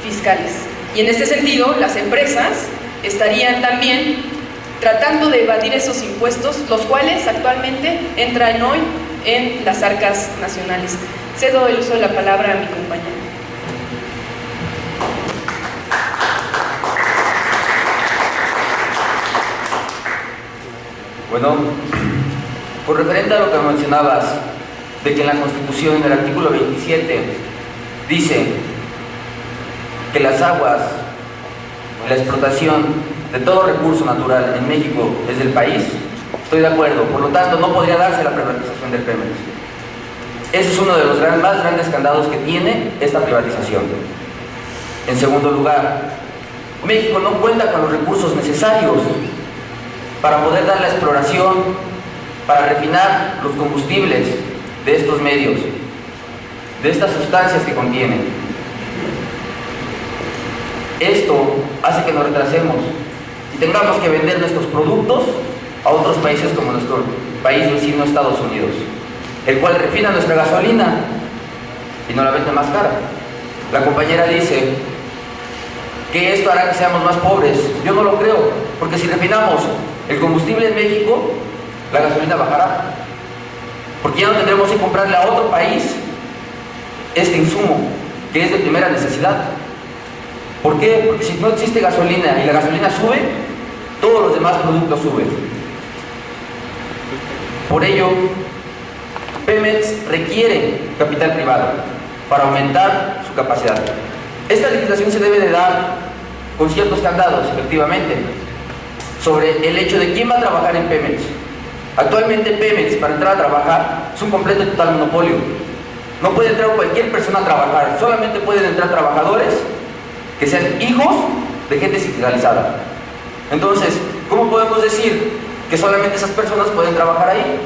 fiscales. Y en este sentido, las empresas estarían también tratando de evadir esos impuestos, los cuales actualmente entran hoy en las arcas nacionales. Cedo el uso de la palabra a mi compañero. Bueno, por referente a lo que mencionabas, de que en la Constitución, en el artículo 27, dice que las aguas, la explotación de todo recurso natural en México es del país, estoy de acuerdo. Por lo tanto, no podría darse la privatización del Pemex. Ese es uno de los más grandes candados que tiene esta privatización. En segundo lugar, México no cuenta con los recursos necesarios para poder dar la exploración, para refinar los combustibles de estos medios, de estas sustancias que contienen. Esto hace que nos retrasemos y tengamos que vender nuestros productos a otros países como nuestro país vecino, Estados Unidos, el cual refina nuestra gasolina y nos la vende más cara. La compañera dice que esto hará que seamos más pobres. Yo no lo creo, porque si refinamos el combustible en México, la gasolina bajará, porque ya no tendremos que comprarle a otro país este insumo que es de primera necesidad. ¿Por qué? Porque si no existe gasolina y la gasolina sube, todos los demás productos suben. Por ello, Pemex requiere capital privado para aumentar su capacidad. Esta legislación se debe de dar con ciertos candados, efectivamente, sobre el hecho de quién va a trabajar en Pemex. Actualmente Pemex, para entrar a trabajar, es un completo y total monopolio. No puede entrar cualquier persona a trabajar, solamente pueden entrar trabajadores que sean hijos de gente sindicalizada. Entonces, ¿cómo podemos decir que solamente esas personas pueden trabajar ahí?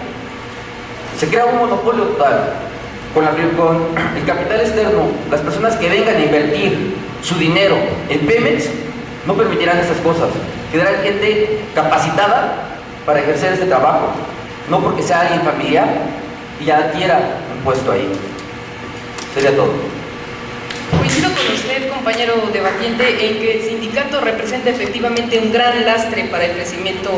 Se crea un monopolio total. Con el capital externo, las personas que vengan a invertir su dinero en Pemex no permitirán esas cosas. Quedará gente capacitada para ejercer este trabajo, no porque sea alguien familiar y ya adquiera un puesto ahí. Sería todo. Coincido con usted, compañero debatiente, en que el sindicato representa efectivamente un gran lastre para el crecimiento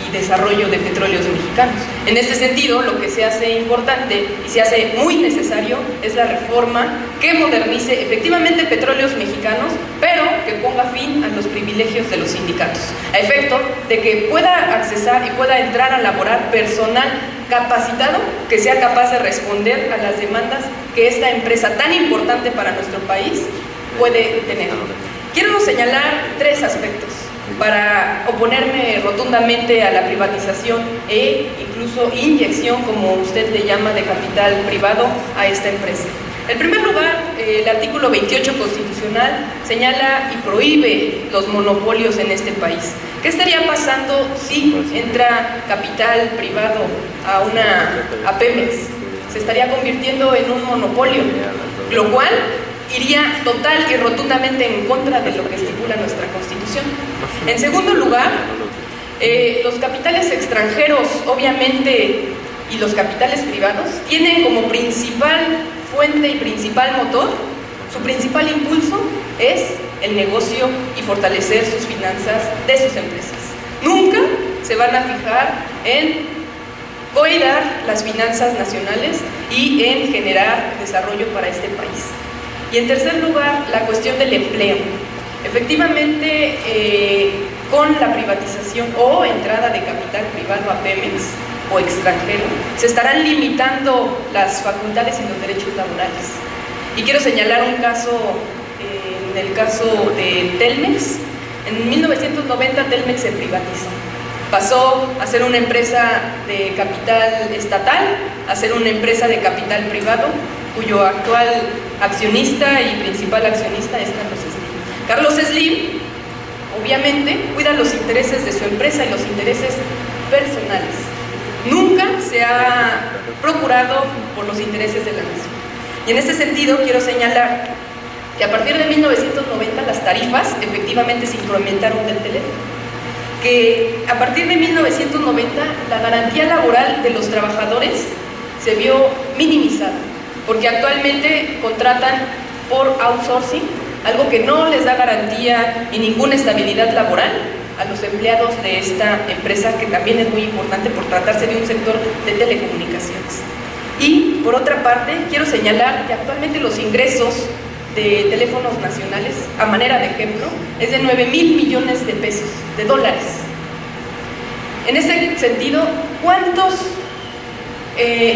y desarrollo de petróleos mexicanos. En este sentido, lo que se hace importante y se hace muy necesario es la reforma que modernice efectivamente petróleos mexicanos, pero que ponga fin a los privilegios de los sindicatos, a efecto de que pueda accesar y pueda entrar a laborar personal capacitado que sea capaz de responder a las demandas que esta empresa tan importante para nuestro país puede tener. Quiero señalar 3 aspectos para oponerme rotundamente a la privatización e incluso inyección, como usted le llama, de capital privado a esta empresa. En primer lugar, el artículo 28 constitucional señala y prohíbe los monopolios en este país. ¿Qué estaría pasando si entra capital privado a Pemex? Se estaría convirtiendo en un monopolio, lo cual iría total y rotundamente en contra de lo que estipula nuestra Constitución. En segundo lugar, los capitales extranjeros, obviamente, y los capitales privados tienen como principal fuente y principal motor, su principal impulso es el negocio y fortalecer sus finanzas de sus empresas. Nunca se van a fijar en cuidar las finanzas nacionales y en generar desarrollo para este país. Y en tercer lugar, la cuestión del empleo. Efectivamente, con la privatización o entrada de capital privado a Pemex o extranjero, se estarán limitando las facultades y los derechos laborales. Y quiero señalar un caso, en el caso de Telmex. En 1990 Telmex se privatiza. Pasó a ser una empresa de capital estatal a ser una empresa de capital privado, cuyo actual accionista y principal accionista es Carlos Slim. Carlos Slim, obviamente, cuida los intereses de su empresa y los intereses personales. Nunca se ha procurado por los intereses de la nación. Y en ese sentido quiero señalar que a partir de 1990 las tarifas efectivamente se incrementaron del teléfono. Que a partir de 1990 la garantía laboral de los trabajadores se vio minimizada, porque actualmente contratan por outsourcing, algo que no les da garantía y ninguna estabilidad laboral a los empleados de esta empresa, que también es muy importante por tratarse de un sector de telecomunicaciones. Y por otra parte, quiero señalar que actualmente los ingresos de teléfonos nacionales, a manera de ejemplo, es de 9,000 millones de pesos, de dólares. En ese sentido, ¿cuántos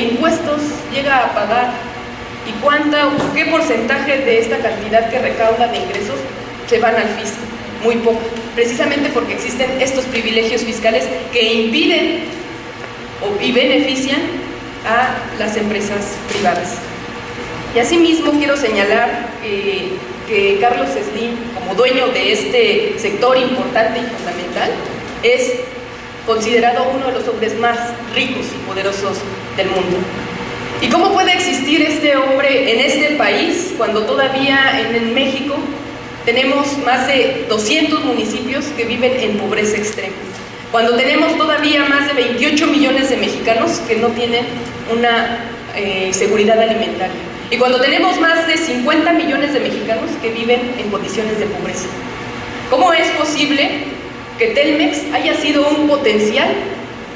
impuestos llega a pagar y qué porcentaje de esta cantidad que recauda de ingresos se van al fisco? Muy poco, precisamente porque existen estos privilegios fiscales que impiden y benefician a las empresas privadas. Y asimismo quiero señalar que Carlos Slim, como dueño de este sector importante y fundamental, es considerado uno de los hombres más ricos y poderosos del mundo. ¿Y cómo puede existir este hombre en este país cuando todavía en México tenemos más de 200 municipios que viven en pobreza extrema? Cuando tenemos todavía más de 28 millones de mexicanos que no tienen una seguridad alimentaria. Y cuando tenemos más de 50 millones de mexicanos que viven en condiciones de pobreza. ¿Cómo es posible que Telmex haya sido un potencial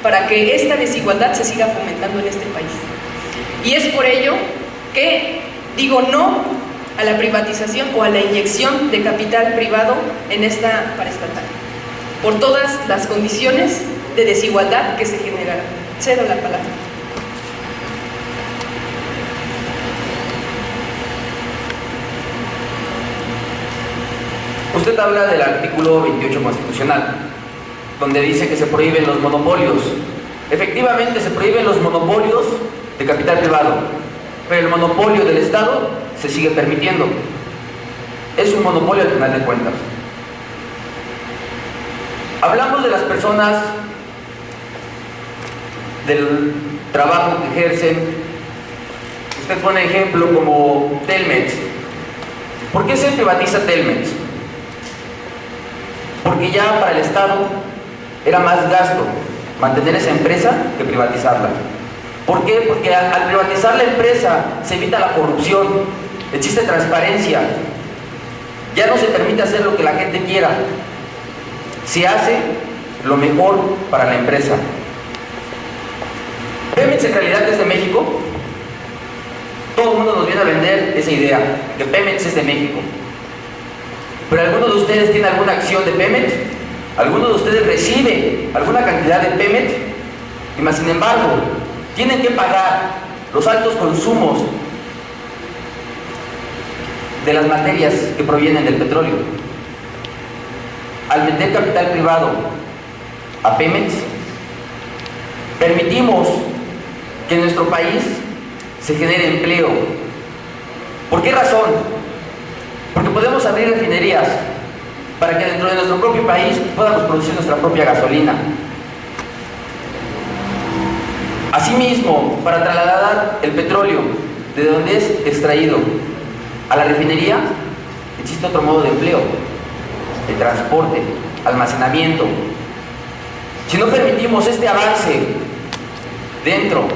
para que esta desigualdad se siga fomentando en este país? Y es por ello que digo no a la privatización o a la inyección de capital privado en esta paraestatal, por todas las condiciones de desigualdad que se generarán. Cedo la palabra. Usted habla del artículo 28 constitucional, donde dice que se prohíben los monopolios. Efectivamente se prohíben los monopolios de capital privado, pero el monopolio del Estado se sigue permitiendo. Es un monopolio al final de cuentas. Hablamos de las personas, del trabajo que ejercen. Usted pone ejemplo como Telmex. ¿Por qué se privatiza Telmex? Porque ya para el Estado era más gasto mantener esa empresa que privatizarla. ¿Por qué? Porque al privatizar la empresa se evita la corrupción, existe transparencia, ya no se permite hacer lo que la gente quiera, se hace lo mejor para la empresa. Pemex en realidad es de México. Todo el mundo nos viene a vender esa idea, que Pemex es de México. ¿Pero alguno de ustedes tiene alguna acción de Pemex? ¿Alguno de ustedes recibe alguna cantidad de Pemex? Y más sin embargo, tienen que pagar los altos consumos de las materias que provienen del petróleo. Al meter capital privado a Pemex, permitimos que en nuestro país se genere empleo. ¿Por qué razón? Porque podemos abrir refinerías para que dentro de nuestro propio país podamos producir nuestra propia gasolina. Asimismo, para trasladar el petróleo de donde es extraído a la refinería, existe otro modo de empleo: el transporte, almacenamiento. Si no permitimos este avance dentro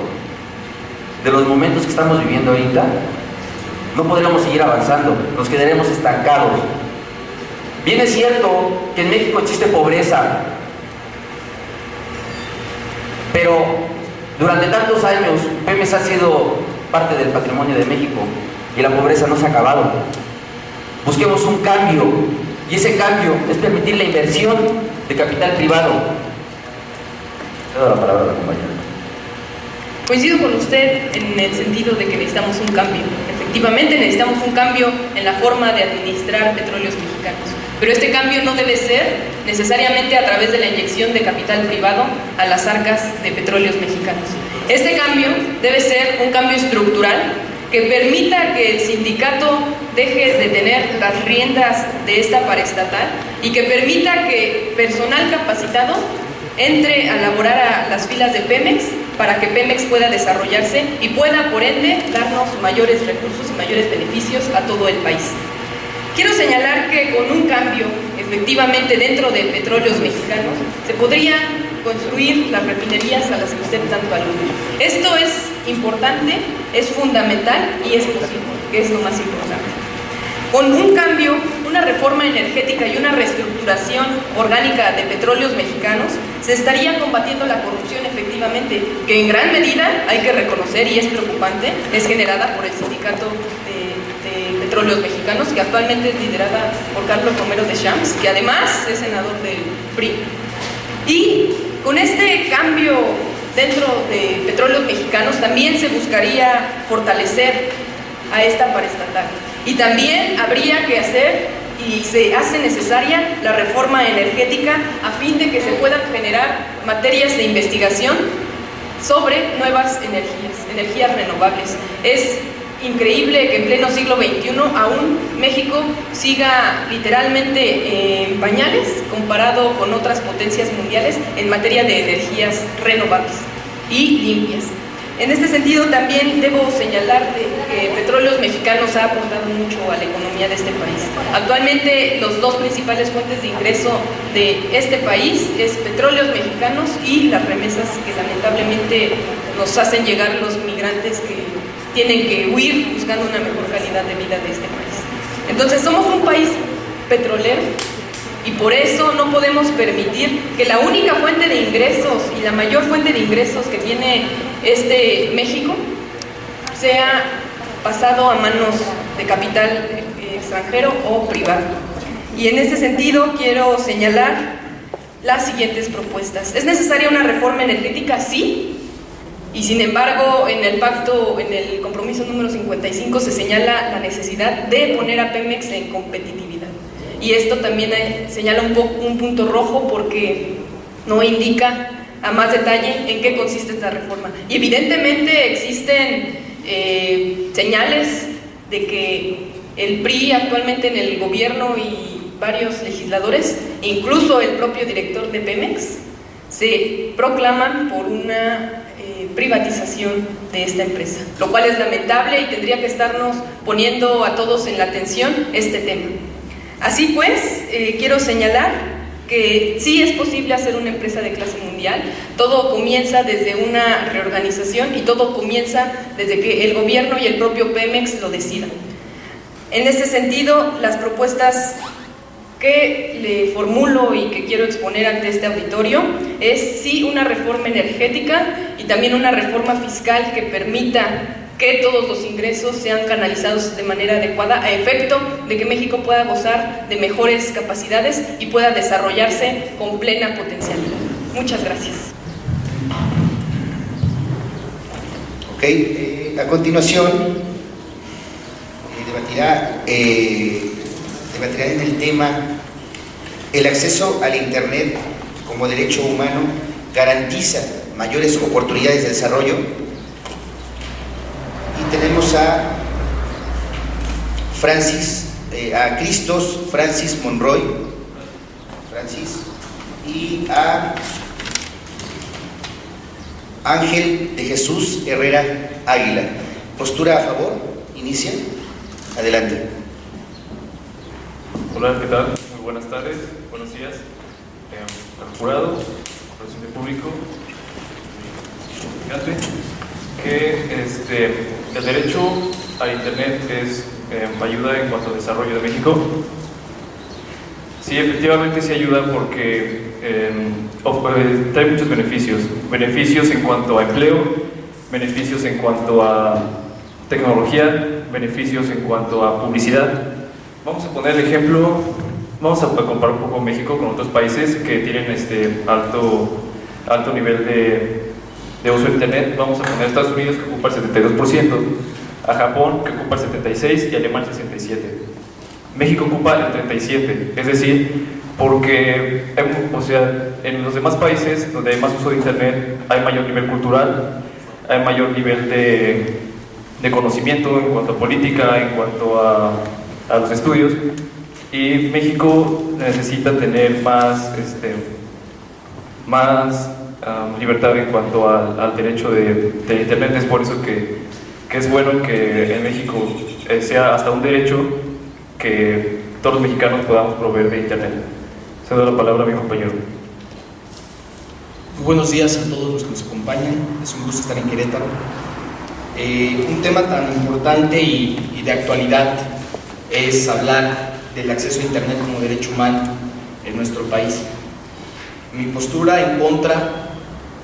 de los momentos que estamos viviendo ahorita, no podremos seguir avanzando, nos quedaremos estancados. Bien es cierto que en México existe pobreza, pero durante tantos años Pemex ha sido parte del patrimonio de México y la pobreza no se ha acabado. Busquemos un cambio, y ese cambio es permitir la inversión de capital privado. Le doy la palabra a la compañera. Coincido con usted en el sentido de que necesitamos un cambio. Efectivamente necesitamos un cambio en la forma de administrar petróleos mexicanos. Pero este cambio no debe ser necesariamente a través de la inyección de capital privado a las arcas de Petróleos Mexicanos. Este cambio debe ser un cambio estructural que permita que el sindicato deje de tener las riendas de esta paraestatal y que permita que personal capacitado entre a laborar a las filas de Pemex para que Pemex pueda desarrollarse y pueda, por ende, darnos mayores recursos y mayores beneficios a todo el país. Quiero señalar que con un cambio, efectivamente, dentro de Petróleos Mexicanos, se podrían construir las refinerías a las que usted tanto alude. Esto es importante, es fundamental y es posible, que es lo más importante. Con un cambio, una reforma energética y una reestructuración orgánica de Petróleos Mexicanos, se estaría combatiendo la corrupción efectivamente, que en gran medida, hay que reconocer y es preocupante, es generada por el sindicato de Petróleos Mexicanos, que actualmente es liderada por Carlos Romero de Champs, que además es senador del PRI. Y con este cambio dentro de Petróleos Mexicanos también se buscaría fortalecer a esta paraestatal. Y también habría que hacer, y se hace necesaria, la reforma energética a fin de que se puedan generar materias de investigación sobre nuevas energías renovables. Es increíble que en pleno siglo XXI aún México siga literalmente en pañales comparado con otras potencias mundiales en materia de energías renovables y limpias. En este sentido también debo señalar que Petróleos Mexicanos ha aportado mucho a la economía de este país. Actualmente los dos principales fuentes de ingreso de este país es Petróleos Mexicanos y las remesas que lamentablemente nos hacen llegar los migrantes que tienen que huir buscando una mejor calidad de vida de este país. Entonces somos un país petrolero y por eso no podemos permitir que la única fuente de ingresos y la mayor fuente de ingresos que tiene México sea pasado a manos de capital extranjero o privado. Y en este sentido quiero señalar las siguientes propuestas. ¿Es necesaria una reforma energética? Sí. Y sin embargo, en el pacto, en el compromiso número 55, se señala la necesidad de poner a Pemex en competitividad. Y esto también señala un punto rojo porque no indica a más detalle en qué consiste esta reforma. Y evidentemente existen señales de que el PRI actualmente en el gobierno y varios legisladores, incluso el propio director de Pemex, se proclaman por una privatización de esta empresa, lo cual es lamentable y tendría que estarnos poniendo a todos en la atención este tema. Así pues, quiero señalar que sí es posible hacer una empresa de clase mundial. Todo comienza desde una reorganización y todo comienza desde que el gobierno y el propio Pemex lo decidan. En ese sentido, las propuestas que le formulo y que quiero exponer ante este auditorio es sí una reforma energética y también una reforma fiscal que permita que todos los ingresos sean canalizados de manera adecuada a efecto de que México pueda gozar de mejores capacidades y pueda desarrollarse con plena potencialidad. Muchas gracias. Ok, a continuación debatirá en el tema el acceso al Internet como derecho humano garantiza mayores oportunidades de desarrollo. Y tenemos a Cristos Francis Monroy, y a Ángel de Jesús Herrera Águila. Postura a favor, inicia. Adelante. Hola, ¿qué tal? Muy buenas tardes, buenos días al jurado, al público. Fíjate que el derecho a Internet es ayuda en cuanto al desarrollo de México. Sí, efectivamente sí ayuda porque trae muchos beneficios en cuanto a empleo, beneficios en cuanto a tecnología, beneficios en cuanto a publicidad. Vamos a poner el ejemplo, vamos a comparar un poco México con otros países que tienen alto nivel de uso de Internet. Vamos a poner a Estados Unidos, que ocupa el 72%, a Japón, que ocupa el 76%, y a Alemania el 67%. México ocupa el 37, es decir, porque en los demás países donde hay más uso de Internet hay mayor nivel cultural, hay mayor nivel de conocimiento en cuanto a política, en cuanto a los estudios, y México necesita tener más libertad en cuanto al derecho de Internet. Es por eso que es bueno que en México sea hasta un derecho que todos los mexicanos podamos proveer de Internet. Cedo la palabra a mi compañero. Buenos días a todos los que nos acompañan, es un gusto estar en Querétaro. Un tema tan importante y de actualidad es hablar del acceso a Internet como derecho humano en nuestro país. Mi postura en contra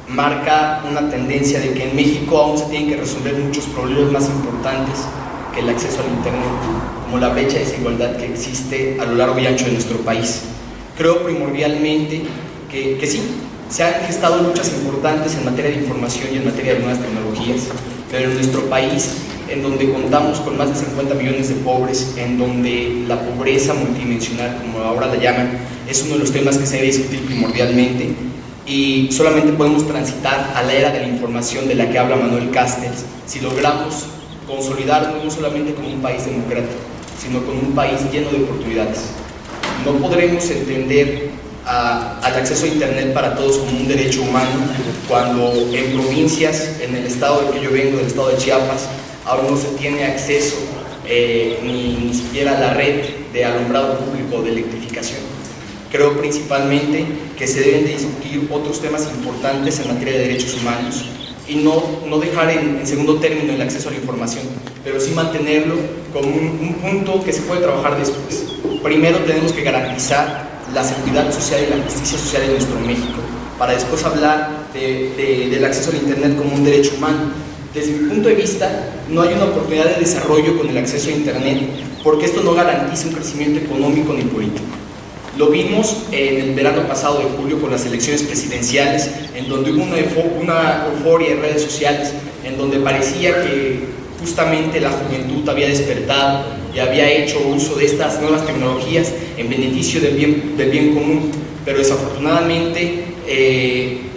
marca una tendencia de que en México aún se tienen que resolver muchos problemas más importantes que el acceso al Internet, como la brecha de desigualdad que existe a lo largo y ancho de nuestro país. Creo primordialmente que sí, se han gestado luchas importantes en materia de información y en materia de nuevas tecnologías, pero en nuestro país, en donde contamos con más de 50 millones de pobres, en donde la pobreza multidimensional, como ahora la llaman, es uno de los temas que se debe discutir primordialmente, y solamente podemos transitar a la era de la información de la que habla Manuel Castells si logramos consolidarnos no solamente como un país democrático, sino como un país lleno de oportunidades. No podremos entender al acceso a Internet para todos como un derecho humano cuando en provincias, en el estado del que yo vengo, del estado de Chiapas, aún no se tiene acceso ni siquiera a la red de alumbrado público, de electrificación. Creo principalmente que se deben de discutir otros temas importantes en materia de derechos humanos y no dejar en segundo término el acceso a la información, pero sí mantenerlo como un punto que se puede trabajar después. Primero tenemos que garantizar la seguridad social y la justicia social en nuestro México, para después hablar del acceso al Internet como un derecho humano. Desde mi punto de vista, no hay una oportunidad de desarrollo con el acceso a Internet, porque esto no garantiza un crecimiento económico ni político. Lo vimos en el verano pasado de julio con las elecciones presidenciales, en donde hubo una euforia en redes sociales, en donde parecía que justamente la juventud había despertado y había hecho uso de estas nuevas tecnologías en beneficio del bien común, pero desafortunadamente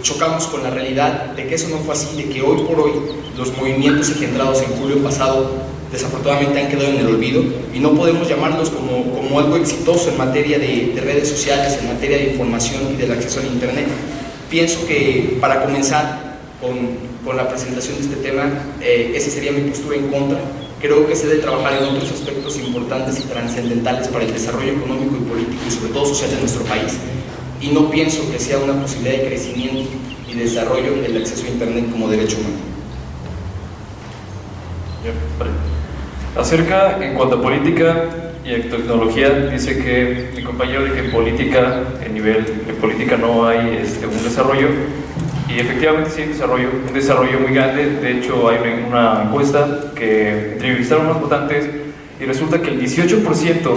chocamos con la realidad de que eso no fue así, de que hoy por hoy los movimientos engendrados en julio pasado desafortunadamente han quedado en el olvido y no podemos llamarlos como algo exitoso en materia de redes sociales, en materia de información y del acceso al Internet. Pienso que para comenzar con la presentación de este tema, esa sería mi postura en contra. Creo que se debe trabajar en otros aspectos importantes y trascendentales para el desarrollo económico y político y sobre todo social de nuestro país, y no pienso que sea una posibilidad de crecimiento y desarrollo el acceso a Internet como derecho humano. Acerca, en cuanto a política y a tecnología, dice que mi compañero de que en política, en nivel de política no hay un desarrollo, y efectivamente sí hay un desarrollo muy grande. De hecho hay una encuesta que entrevistaron a unos votantes y resulta que el 18%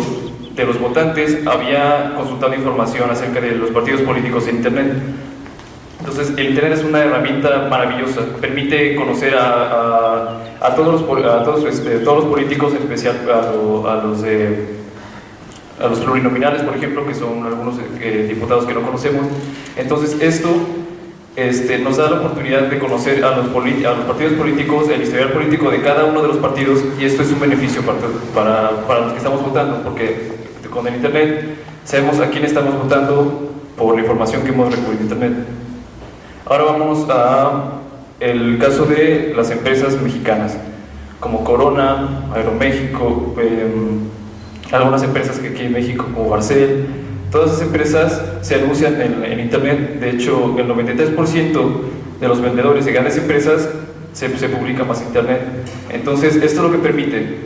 de los votantes había consultado información acerca de los partidos políticos en Internet. Entonces, el Internet es una herramienta maravillosa, permite conocer a todos los políticos, en especial a los plurinominales, por ejemplo, que son algunos diputados que no conocemos. Entonces, esto nos da la oportunidad de conocer a los partidos políticos, el historial político de cada uno de los partidos, y esto es un beneficio para los que estamos votando, porque con el Internet sabemos a quién estamos votando por la información que hemos recogido en Internet. Ahora vamos a el caso de las empresas mexicanas, como Corona, Aeroméxico, algunas empresas que aquí en México, como Barcel. Todas esas empresas se anuncian en Internet. De hecho, el 93% de los vendedores de grandes empresas se publican más en Internet. Entonces, esto lo que permite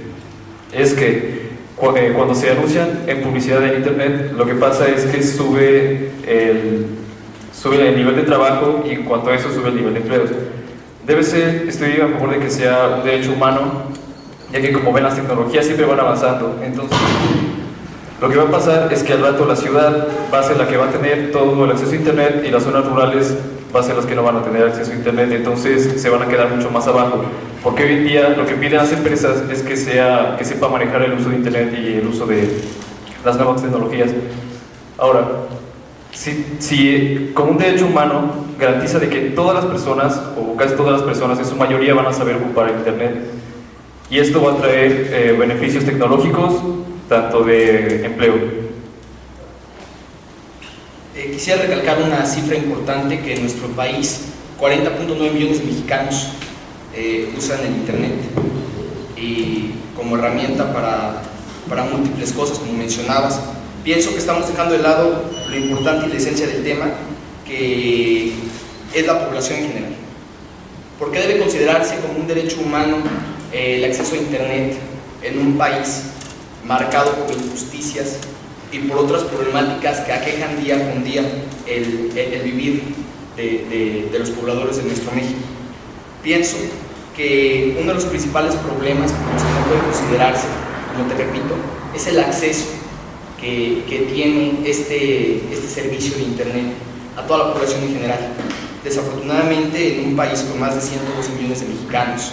es que cuando se anuncian en publicidad en Internet, lo que pasa es que sube el nivel de trabajo, y en cuanto a eso sube el nivel de empleos. Estoy a favor de que sea un derecho humano, ya que, como ven, las tecnologías siempre van avanzando. Entonces, lo que va a pasar es que al rato la ciudad va a ser la que va a tener todo el acceso a Internet, y las zonas rurales va a ser los que no van a tener acceso a internet, entonces se van a quedar mucho más abajo, porque hoy en día lo que piden las empresas es que sepa manejar el uso de internet y el uso de las nuevas tecnologías. Ahora, si como un derecho humano garantiza de que todas las personas, o casi todas las personas, en su mayoría van a saber ocupar el internet, y esto va a traer beneficios tecnológicos, tanto de empleo. Quisiera recalcar una cifra importante, que en nuestro país 40.9 millones de mexicanos usan el internet y como herramienta para múltiples cosas, como mencionabas. Pienso que estamos dejando de lado lo importante y la esencia del tema, que es la población en general. ¿Por qué debe considerarse como un derecho humano el acceso a internet en un país marcado por injusticias y por otras problemáticas que aquejan día con día el vivir de los pobladores de nuestro México? Pienso que uno de los principales problemas por los que no puede considerarse, como te repito, es el acceso que tiene este servicio de internet a toda la población en general. Desafortunadamente, en un país con más de 112 millones de mexicanos,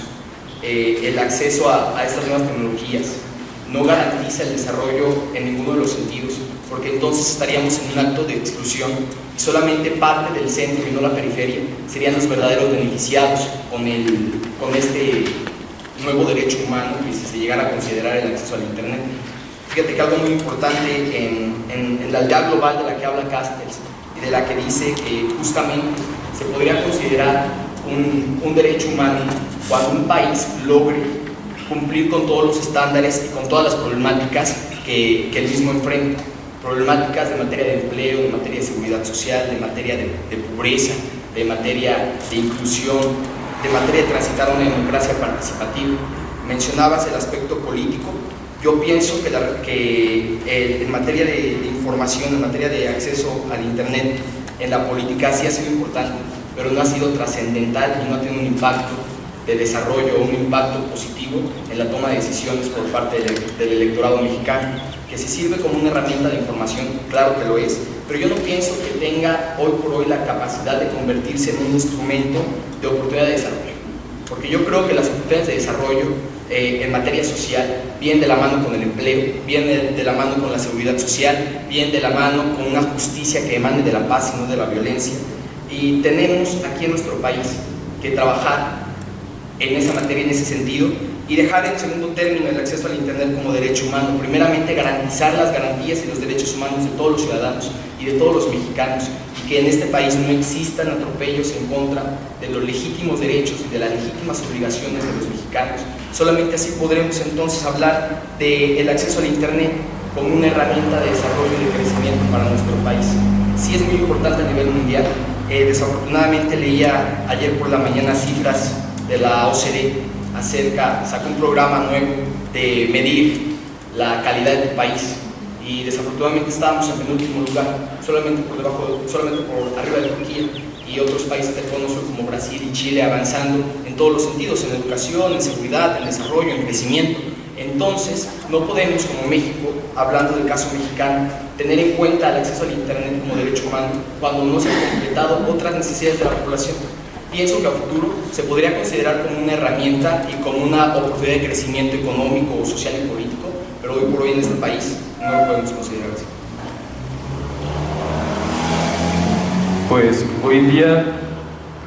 el acceso a estas nuevas tecnologías no garantiza el desarrollo en ninguno de los sentidos, porque entonces estaríamos en un acto de exclusión y solamente parte del centro y no la periferia serían los verdaderos beneficiados con este nuevo derecho humano, que si se llegara a considerar el acceso al internet. Fíjate que algo muy importante en la aldea global de la que habla Castells y de la que dice que justamente se podría considerar un derecho humano cuando un país logre cumplir con todos los estándares y con todas las problemáticas que el mismo enfrenta. Problemáticas de materia de empleo, de materia de seguridad social, de materia de pobreza, de materia de inclusión, de materia de transitar una democracia participativa. Mencionabas el aspecto político. Yo pienso que en materia de información, en materia de acceso al internet, en la política sí ha sido importante, pero no ha sido trascendental y no ha tenido un impacto de desarrollo, un impacto positivo en la toma de decisiones por parte del electorado mexicano, que si sirve como una herramienta de información, claro que lo es, pero yo no pienso que tenga hoy por hoy la capacidad de convertirse en un instrumento de oportunidad de desarrollo, porque yo creo que las oportunidades de desarrollo en materia social vienen de la mano con el empleo, vienen de la mano con la seguridad social, vienen de la mano con una justicia que emane de la paz y no de la violencia, y tenemos aquí en nuestro país que trabajar en esa materia, en ese sentido, y dejar en segundo término el acceso al internet como derecho humano. Primeramente, garantizar las garantías y los derechos humanos de todos los ciudadanos y de todos los mexicanos, y que en este país no existan atropellos en contra de los legítimos derechos y de las legítimas obligaciones de los mexicanos. Solamente así podremos entonces hablar del acceso al internet como una herramienta de desarrollo y de crecimiento para nuestro país. Sí es muy importante a nivel mundial. Desafortunadamente leía ayer por la mañana cifras de la OCDE sacó un programa nuevo de medir la calidad de tu país, y desafortunadamente estábamos en penúltimo lugar, solamente por arriba de Turquía y otros países del Cono Sur como Brasil y Chile, avanzando en todos los sentidos, en educación, en seguridad, en desarrollo, en crecimiento. Entonces, no podemos, como México, hablando del caso mexicano, tener en cuenta el acceso al internet como derecho humano cuando no se han completado otras necesidades de la población. Pienso que a futuro se podría considerar como una herramienta y como una oportunidad de crecimiento económico, social y político, pero hoy por hoy en este país no lo podemos considerar así. Pues hoy en día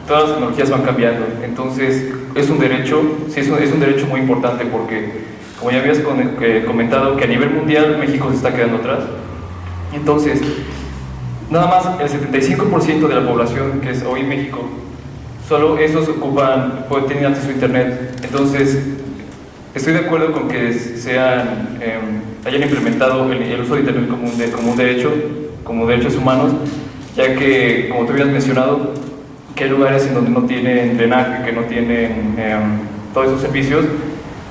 todas las tecnologías van cambiando, entonces es un derecho, sí, es un derecho muy importante, porque como ya habías comentado, que a nivel mundial México se está quedando atrás. Entonces, nada más el 75% de la población que es hoy en México, solo esos tienen acceso a internet. Entonces, estoy de acuerdo con que hayan implementado el uso de internet como derechos humanos, ya que, como tú habías mencionado, que hay lugares en donde no tienen drenaje, que no tienen todos esos servicios,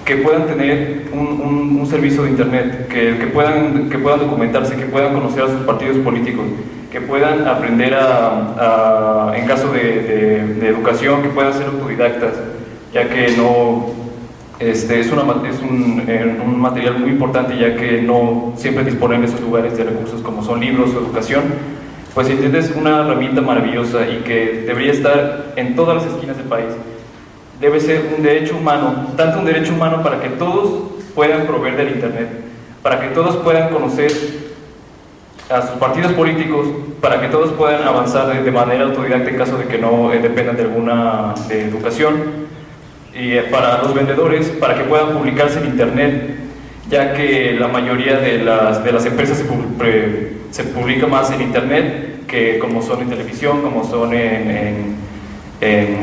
que puedan tener un servicio de internet, que puedan documentarse, que puedan conocer a sus partidos políticos, que puedan aprender en caso de educación, que puedan ser autodidactas, ya que es un material muy importante, ya que no siempre disponen de esos lugares de recursos como son libros o educación. pues Internet es una herramienta maravillosa y que debería estar en todas las esquinas del país. Debe ser un derecho humano, tanto un derecho humano para que todos puedan proveer del Internet, para que todos puedan conocer a sus partidos políticos, para que todos puedan avanzar de manera autodidacta en caso de que no dependan de alguna educación, y para los vendedores, para que puedan publicarse en Internet, ya que la mayoría de las empresas se publica más en Internet que como son en televisión, como son en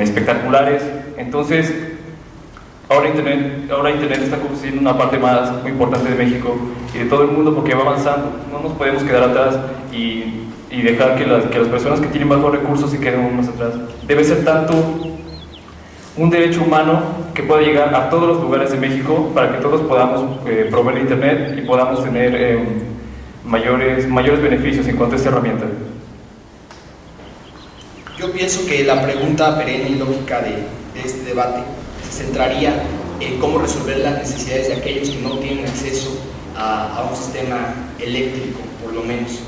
espectaculares. Entonces, ahora Internet está siendo una parte muy importante de México y de todo el mundo, porque va avanzando. No nos podemos quedar atrás y dejar que las personas que tienen bajos recursos se queden más atrás. Debe ser tanto un derecho humano que pueda llegar a todos los lugares de México para que todos podamos proveer Internet y podamos tener mayores beneficios en cuanto a esta herramienta. Yo pienso que la pregunta perenne y lógica de este debate se centraría en cómo resolver las necesidades de aquellos que no tienen acceso a un sistema eléctrico, por lo menos.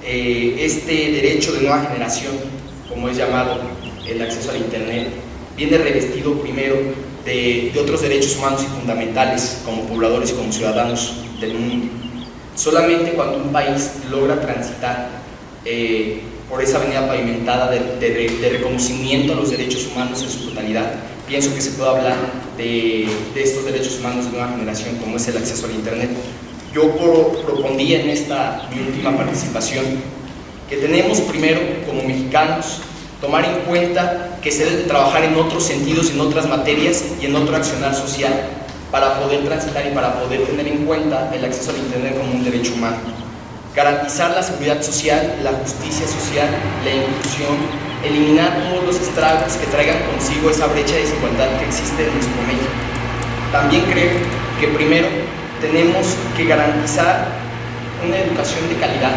Este derecho de nueva generación, como es llamado el acceso al Internet, viene revestido primero de otros derechos humanos y fundamentales como pobladores y como ciudadanos del mundo. Solamente cuando un país logra transitar por esa avenida pavimentada de reconocimiento a los derechos humanos en su totalidad, pienso que se puede hablar de estos derechos humanos de nueva generación, como es el acceso al Internet. Yo propondría en esta mi última participación que tenemos primero, como mexicanos, tomar en cuenta que se debe trabajar en otros sentidos, en otras materias y en otro accionar social para poder transitar y para poder tener en cuenta el acceso al Internet como un derecho humano. Garantizar la seguridad social, la justicia social, la inclusión, eliminar todos los estragos que traigan consigo esa brecha de desigualdad que existe en nuestro México. También creo que primero tenemos que garantizar una educación de calidad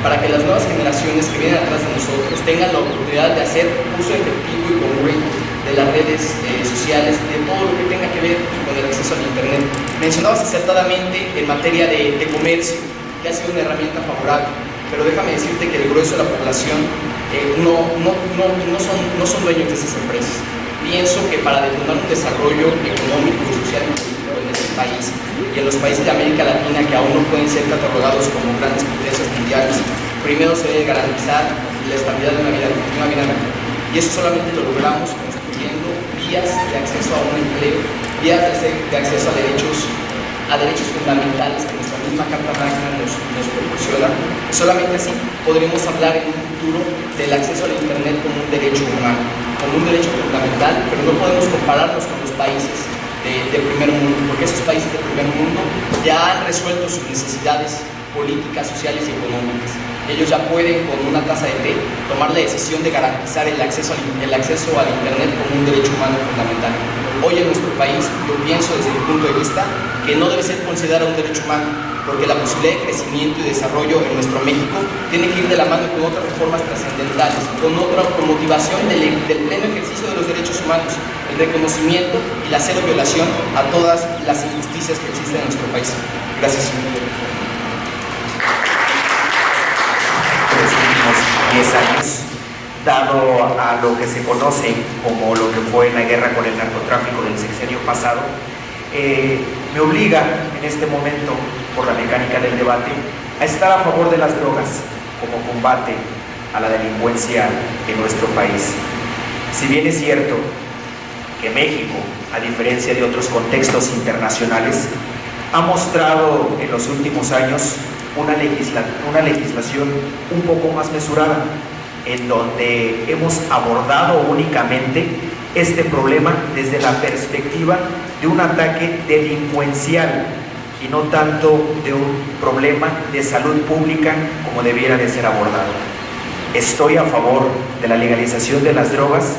para que las nuevas generaciones que vienen atrás de nosotros tengan la oportunidad de hacer uso efectivo y congruente de las redes sociales, de todo lo que tenga que ver con el acceso al Internet. Mencionabas acertadamente en materia de comercio, que ha sido una herramienta favorable, pero déjame decirte que el grueso de la población no son dueños de esas empresas. Pienso que para detonar un desarrollo económico, social y político en este país y en los países de América Latina que aún no pueden ser catalogados como grandes potencias mundiales, primero se debe garantizar la estabilidad de una vida mejor. Y eso solamente lo logramos construyendo vías de acceso a un empleo, vías de acceso a derechos fundamentales que nuestra misma Carta Magna nos proporciona. Solamente así podremos hablar en un futuro del acceso al Internet como un derecho humano, como un derecho fundamental, pero no podemos compararnos con los países del primer mundo, porque esos países del primer mundo ya han resuelto sus necesidades políticas, sociales y económicas. Ellos ya pueden, con una taza de té, tomar la decisión de garantizar el acceso al Internet como un derecho humano fundamental. Hoy en nuestro país, yo pienso desde mi punto de vista que no debe ser considerado un derecho humano, porque la posibilidad de crecimiento y desarrollo en nuestro México tiene que ir de la mano con otras reformas trascendentales, con motivación del pleno ejercicio de los derechos humanos, el reconocimiento y la cero violación a todas las injusticias que existen en nuestro país. Gracias, señor. Los últimos 10 años, dado a lo que se conoce como lo que fue la guerra con el narcotráfico del sexenio pasado, me obliga en este momento, por la mecánica del debate, a estar a favor de las drogas como combate a la delincuencia en nuestro país. Si bien es cierto que México, a diferencia de otros contextos internacionales, ha mostrado en los últimos años una legislación un poco más mesurada, en donde hemos abordado únicamente este problema desde la perspectiva de un ataque delincuencial y no tanto de un problema de salud pública como debiera de ser abordado. Estoy a favor de la legalización de las drogas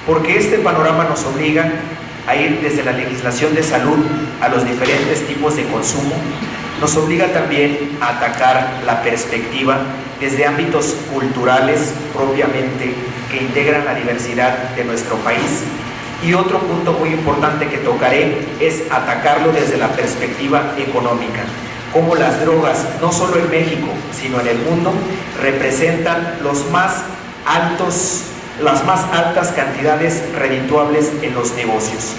porque este panorama nos obliga a ir desde la legislación de salud a los diferentes tipos de consumo, nos obliga también a atacar la perspectiva desde ámbitos culturales propiamente que integran la diversidad de nuestro país. Y otro punto muy importante que tocaré es atacarlo desde la perspectiva económica, cómo las drogas, no solo en México, sino en el mundo, representan las más altas cantidades redituables en los negocios.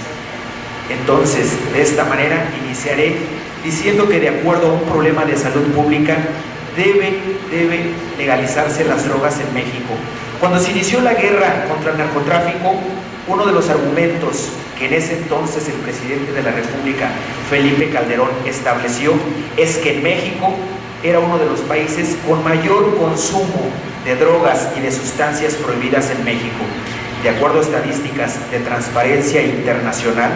Entonces, de esta manera iniciaré diciendo que de acuerdo a un problema de salud pública, debe legalizarse las drogas en México. Cuando se inició la guerra contra el narcotráfico, uno de los argumentos que en ese entonces el presidente de la República, Felipe Calderón, estableció es que en México era uno de los países con mayor consumo de drogas y de sustancias prohibidas en México. De acuerdo a estadísticas de Transparencia Internacional,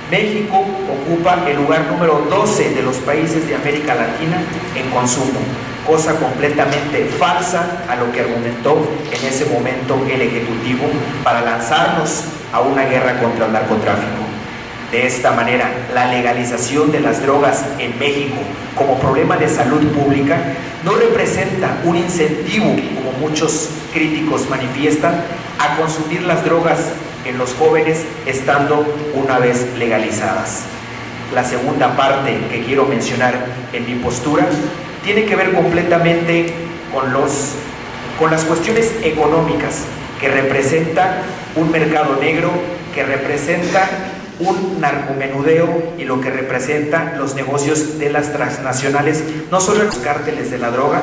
México ocupa el lugar número 12 de los países de América Latina en consumo, cosa completamente falsa a lo que argumentó en ese momento el Ejecutivo para lanzarnos a una guerra contra el narcotráfico. De esta manera, la legalización de las drogas en México como problema de salud pública no representa un incentivo, como muchos críticos manifiestan, a consumir las drogas en los jóvenes estando una vez legalizadas. La segunda parte que quiero mencionar en mi postura tiene que ver completamente con las cuestiones económicas que representa un mercado negro, que representa un narcomenudeo y lo que representa los negocios de las transnacionales, no solo en los cárteles de la droga,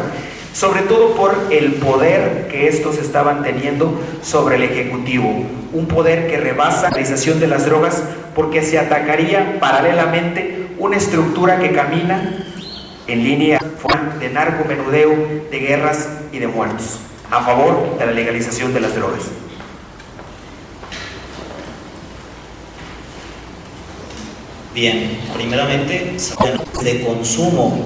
sobre todo por el poder que estos estaban teniendo sobre el Ejecutivo, un poder que rebasa la legalización de las drogas porque se atacaría paralelamente una estructura que camina en línea de narcomenudeo, de guerras y de muertos, a favor de la legalización de las drogas. Bien, primeramente, de consumo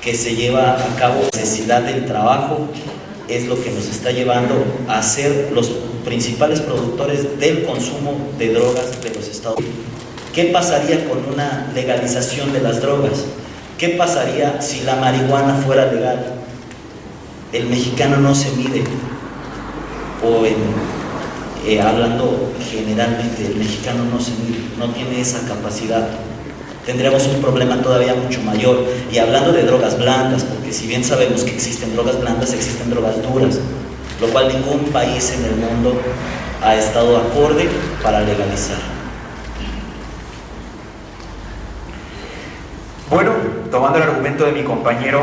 que se lleva a cabo, la necesidad del trabajo es lo que nos está llevando a ser los principales productores del consumo de drogas de los Estados Unidos. ¿Qué pasaría con una legalización de las drogas? ¿Qué pasaría si la marihuana fuera legal? El mexicano no se mide, hablando generalmente, el mexicano no se mide, no tiene esa capacidad. Tendríamos un problema todavía mucho mayor. Y hablando de drogas blandas, porque si bien sabemos que existen drogas blandas, existen drogas duras, lo cual ningún país en el mundo ha estado acorde para legalizar. Bueno, tomando el argumento de mi compañero,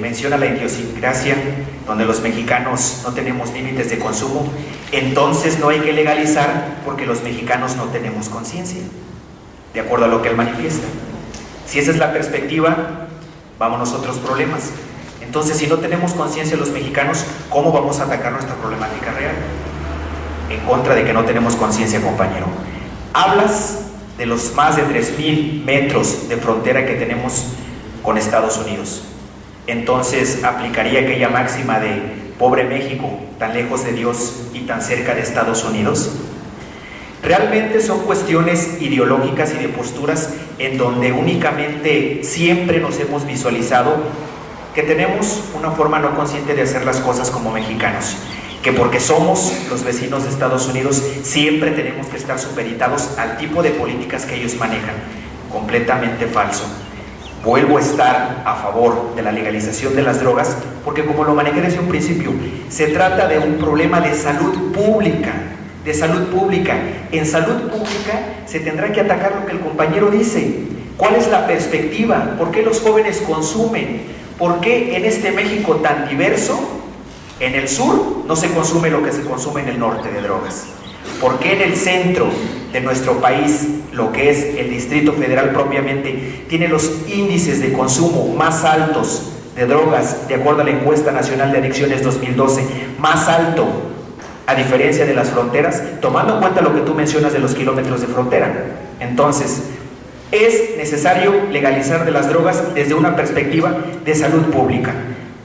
menciona la idiosincrasia, donde los mexicanos no tenemos límites de consumo, entonces no hay que legalizar porque los mexicanos no tenemos conciencia, de acuerdo a lo que él manifiesta. Si esa es la perspectiva, vámonos a otros problemas. Entonces, si no tenemos conciencia los mexicanos, ¿cómo vamos a atacar nuestra problemática real? En contra de que no tenemos conciencia, compañero. Hablas de los más de 3,000 metros de frontera que tenemos con Estados Unidos. Entonces, ¿aplicaría aquella máxima de pobre México, tan lejos de Dios y tan cerca de Estados Unidos? Realmente son cuestiones ideológicas y de posturas en donde únicamente siempre nos hemos visualizado que tenemos una forma no consciente de hacer las cosas como mexicanos, que porque somos los vecinos de Estados Unidos siempre tenemos que estar supeditados al tipo de políticas que ellos manejan. Completamente falso. Vuelvo a estar a favor de la legalización de las drogas porque, como lo manejé desde un principio, se trata de un problema de salud pública. De salud pública. En salud pública se tendrá que atacar lo que el compañero dice. ¿Cuál es la perspectiva? ¿Por qué los jóvenes consumen? ¿Por qué en este México tan diverso, en el sur, no se consume lo que se consume en el norte de drogas? ¿Por qué en el centro de nuestro país, lo que es el Distrito Federal propiamente, tiene los índices de consumo más altos de drogas, de acuerdo a la Encuesta Nacional de Adicciones 2012, más alto, a diferencia de las fronteras, tomando en cuenta lo que tú mencionas de los kilómetros de frontera? Entonces, es necesario legalizar de las drogas desde una perspectiva de salud pública.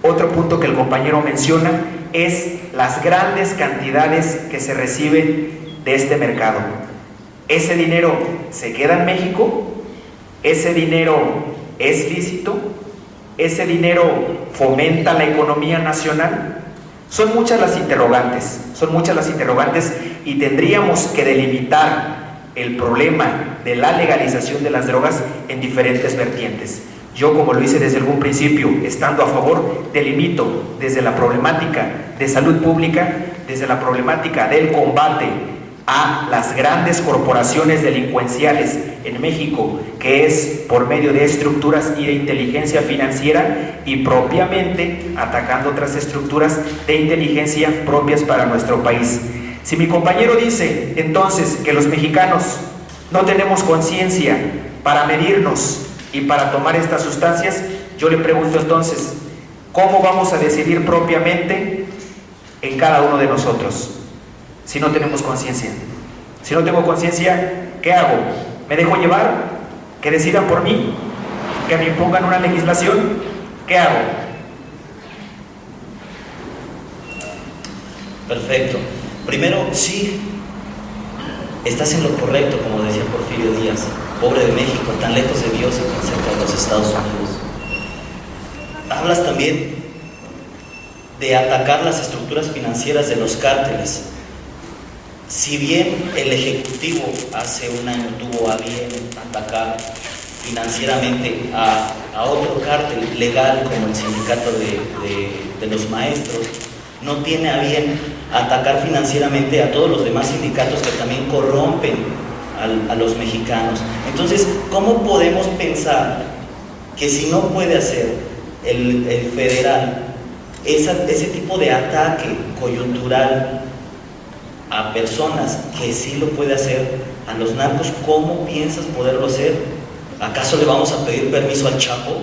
Otro punto que el compañero menciona es las grandes cantidades que se reciben de este mercado. ¿Ese dinero se queda en México? ¿Ese dinero es lícito? ¿Ese dinero fomenta la economía nacional? Son muchas las interrogantes, y tendríamos que delimitar el problema de la legalización de las drogas en diferentes vertientes. Yo, como lo hice desde algún principio, estando a favor, delimito desde la problemática de salud pública, desde la problemática del combate a las grandes corporaciones delincuenciales en México, que es por medio de estructuras y de inteligencia financiera, y propiamente atacando otras estructuras de inteligencia propias para nuestro país. Si mi compañero dice entonces que los mexicanos no tenemos conciencia para medirnos y para tomar estas sustancias, yo le pregunto entonces, ¿cómo vamos a decidir propiamente en cada uno de nosotros si no tenemos conciencia? Si no tengo conciencia, ¿qué hago? ¿Me dejo llevar? ¿Que decidan por mí? ¿Que me impongan una legislación? ¿Qué hago? Perfecto. Primero, sí, estás en lo correcto, como decía Porfirio Díaz. Pobre de México, tan lejos de Dios y tan cerca de los Estados Unidos. Hablas también de atacar las estructuras financieras de los cárteles. Si bien el Ejecutivo hace un año tuvo a bien atacar financieramente a otro cártel legal como el sindicato de los maestros, no tiene a bien atacar financieramente a todos los demás sindicatos que también corrompen a los mexicanos. Entonces, ¿cómo podemos pensar que si no puede hacer el federal ese tipo de ataque coyuntural a personas que sí lo puede hacer a los narcos, cómo piensas poderlo hacer? ¿Acaso le vamos a pedir permiso al Chapo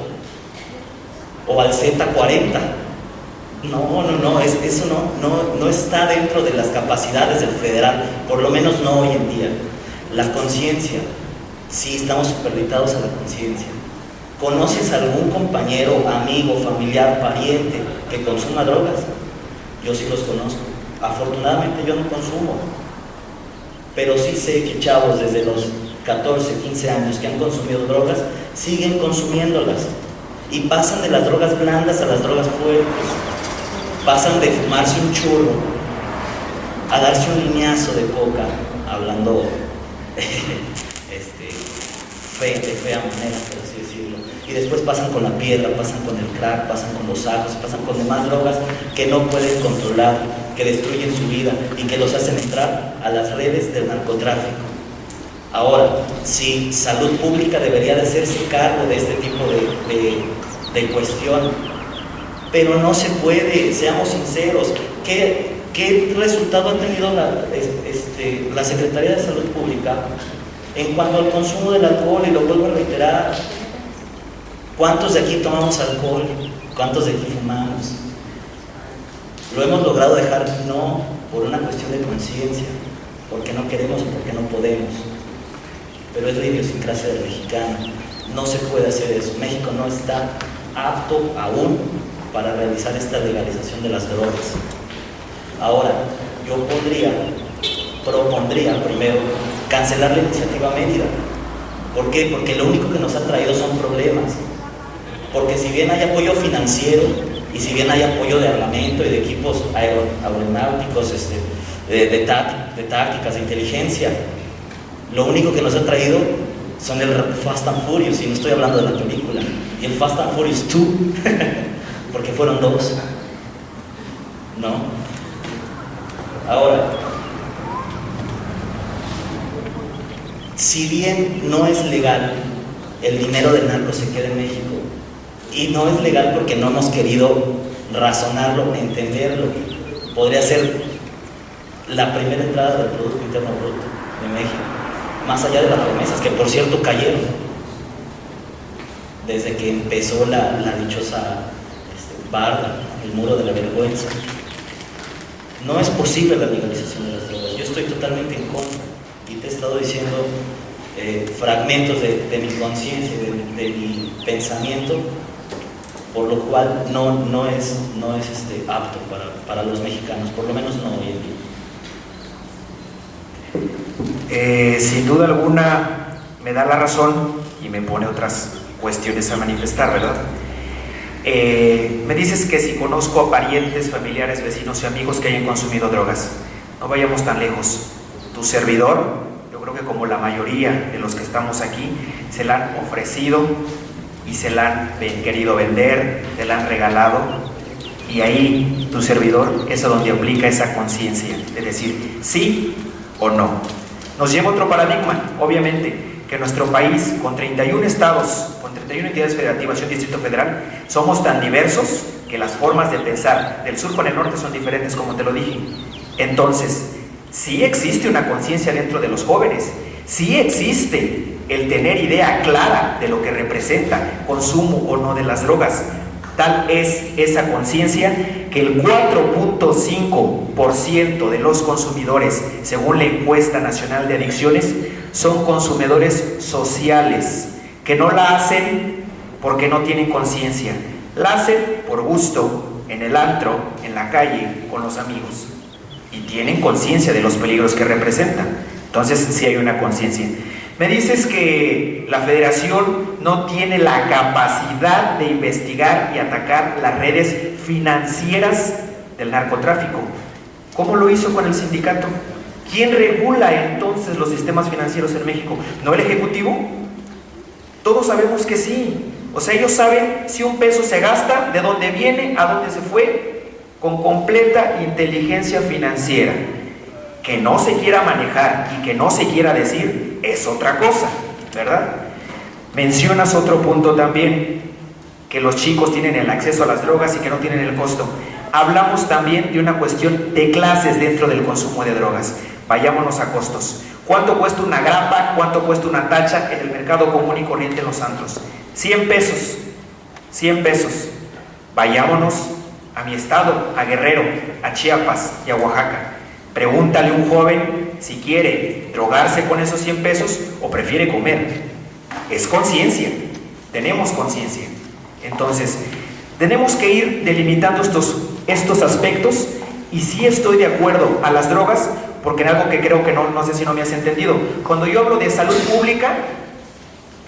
o al Z40? No, eso no está dentro de las capacidades del federal, por lo menos no hoy en día. La conciencia, sí, estamos superditados a la conciencia. ¿Conoces algún compañero, amigo, familiar, pariente que consuma drogas? Yo sí los conozco. Afortunadamente yo no consumo, pero sí sé que chavos desde los 14, 15 años que han consumido drogas, siguen consumiéndolas y pasan de las drogas blandas a las drogas fuertes. Pasan de fumarse un churro a darse un lineazo de coca, hablando de fea manera, por así decirlo. Y después pasan con la piedra, pasan con el crack, pasan con los ajos, pasan con demás drogas que no pueden controlar, que destruyen su vida y que los hacen entrar a las redes del narcotráfico. Ahora, sí, salud pública debería de hacerse cargo de este tipo de cuestión, pero no se puede, seamos sinceros. ¿Qué resultado ha tenido la Secretaría de Salud Pública en cuanto al consumo del alcohol? Y lo vuelvo a reiterar, ¿cuántos de aquí tomamos alcohol? ¿Cuántos de aquí fumamos? ¿Lo hemos logrado dejar? No, por una cuestión de conciencia, porque no queremos o porque no podemos, pero es la idiosincrasia del mexicano. No se puede hacer eso. México no está apto aún para realizar esta legalización de las drogas. Ahora, yo propondría primero cancelar la iniciativa Mérida. ¿Por qué? Porque lo único que nos ha traído son problemas. Porque si bien hay apoyo financiero y si bien hay apoyo de armamento y de equipos aeronáuticos, de tácticas, de inteligencia, lo único que nos ha traído son el Fast and Furious, y no estoy hablando de la película, y el Fast and Furious 2, porque fueron 2, ¿no? Ahora, si bien no es legal, el dinero del narco se queda en México, y no es legal porque no hemos querido razonarlo, entenderlo. Podría ser la primera entrada del Producto Interno Bruto de México, más allá de las remesas, que por cierto cayeron desde que empezó la dichosa barda, el muro de la vergüenza. No es posible la legalización de las drogas. Yo estoy totalmente en contra y te he estado diciendo fragmentos de mi conciencia, de mi pensamiento, por lo cual no es apto para los mexicanos, por lo menos no hoy en día. Sin duda alguna me da la razón y me pone otras cuestiones a manifestar, ¿verdad? Me dices que si conozco a parientes, familiares, vecinos y amigos que hayan consumido drogas. No vayamos tan lejos. Tu servidor, yo creo que como la mayoría de los que estamos aquí, se le han ofrecido y se la han querido vender, te la han regalado, y ahí tu servidor es donde aplica esa conciencia de decir sí o no. Nos lleva otro paradigma, obviamente, que nuestro país, con 31 estados, con 31 entidades federativas y un distrito federal, somos tan diversos que las formas de pensar del sur con el norte son diferentes, como te lo dije. Entonces, sí existe una conciencia dentro de los jóvenes, sí existe el tener idea clara de lo que representa consumo o no de las drogas. Tal es esa conciencia que el 4.5% de los consumidores, según la encuesta nacional de adicciones, son consumidores sociales, que no la hacen porque no tienen conciencia, la hacen por gusto, en el antro, en la calle, con los amigos, y tienen conciencia de los peligros que representan. Entonces sí hay una conciencia. Me dices que la federación no tiene la capacidad de investigar y atacar las redes financieras del narcotráfico. ¿Cómo lo hizo con el sindicato? ¿Quién regula entonces los sistemas financieros en México? ¿No el Ejecutivo? Todos sabemos que sí. O sea, ellos saben si un peso se gasta, de dónde viene, a dónde se fue, con completa inteligencia financiera. Que no se quiera manejar y que no se quiera decir es otra cosa, ¿verdad? Mencionas otro punto también, que los chicos tienen el acceso a las drogas y que no tienen el costo. Hablamos también de una cuestión de clases dentro del consumo de drogas. Vayámonos a costos. ¿Cuánto cuesta una grapa? ¿Cuánto cuesta una tacha en el mercado común y corriente en los antros? 100 pesos. 100 pesos. Vayámonos a mi estado, a Guerrero, a Chiapas y a Oaxaca. Pregúntale a un joven si quiere drogarse con esos 100 pesos o prefiere comer. Es conciencia. Tenemos conciencia. Entonces, tenemos que ir delimitando estos aspectos, y sí estoy de acuerdo a las drogas, porque en algo que creo que no sé si no me has entendido. Cuando yo hablo de salud pública,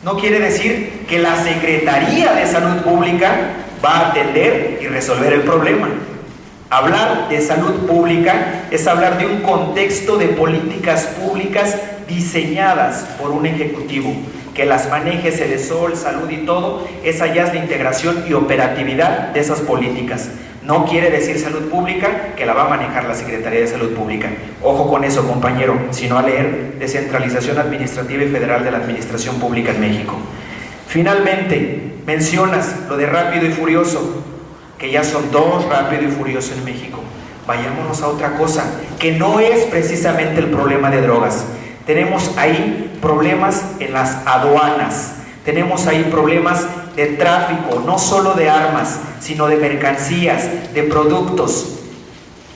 no quiere decir que la Secretaría de Salud Pública va a atender y resolver el problema. Hablar de salud pública es hablar de un contexto de políticas públicas diseñadas por un ejecutivo, que las maneje Sedesol, salud y todo. Esa ya es la integración y operatividad de esas políticas. No quiere decir salud pública que la va a manejar la Secretaría de Salud Pública. Ojo con eso, compañero, sino a leer Descentralización Administrativa y Federal de la Administración Pública en México. Finalmente, mencionas lo de Rápido y Furioso, que ya son 2 Rápido y Furioso en México. Vayámonos a otra cosa, que no es precisamente el problema de drogas. Tenemos ahí problemas en las aduanas, tenemos ahí problemas de tráfico, no solo de armas, sino de mercancías, de productos.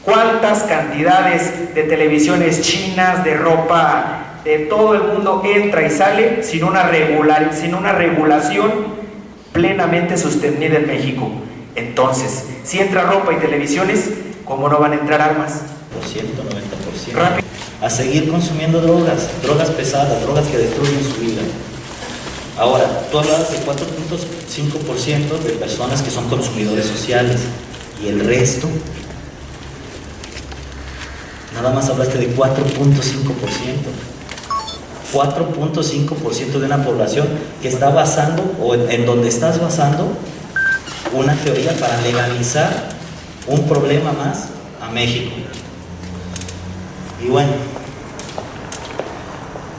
¿Cuántas cantidades de televisiones chinas, de ropa, de todo el mundo entra y sale sin una regulación plenamente sostenida en México? Entonces, si entra ropa y televisiones, ¿cómo no van a entrar armas? 90%. Rápido. A seguir consumiendo drogas pesadas, drogas que destruyen su vida. Ahora, tú hablabas del 4.5% de personas que son consumidores sociales, y el resto, nada más hablaste de 4.5%. 4.5% de una población que está basando, o en donde estás basando, una teoría para legalizar un problema más a México. Y bueno,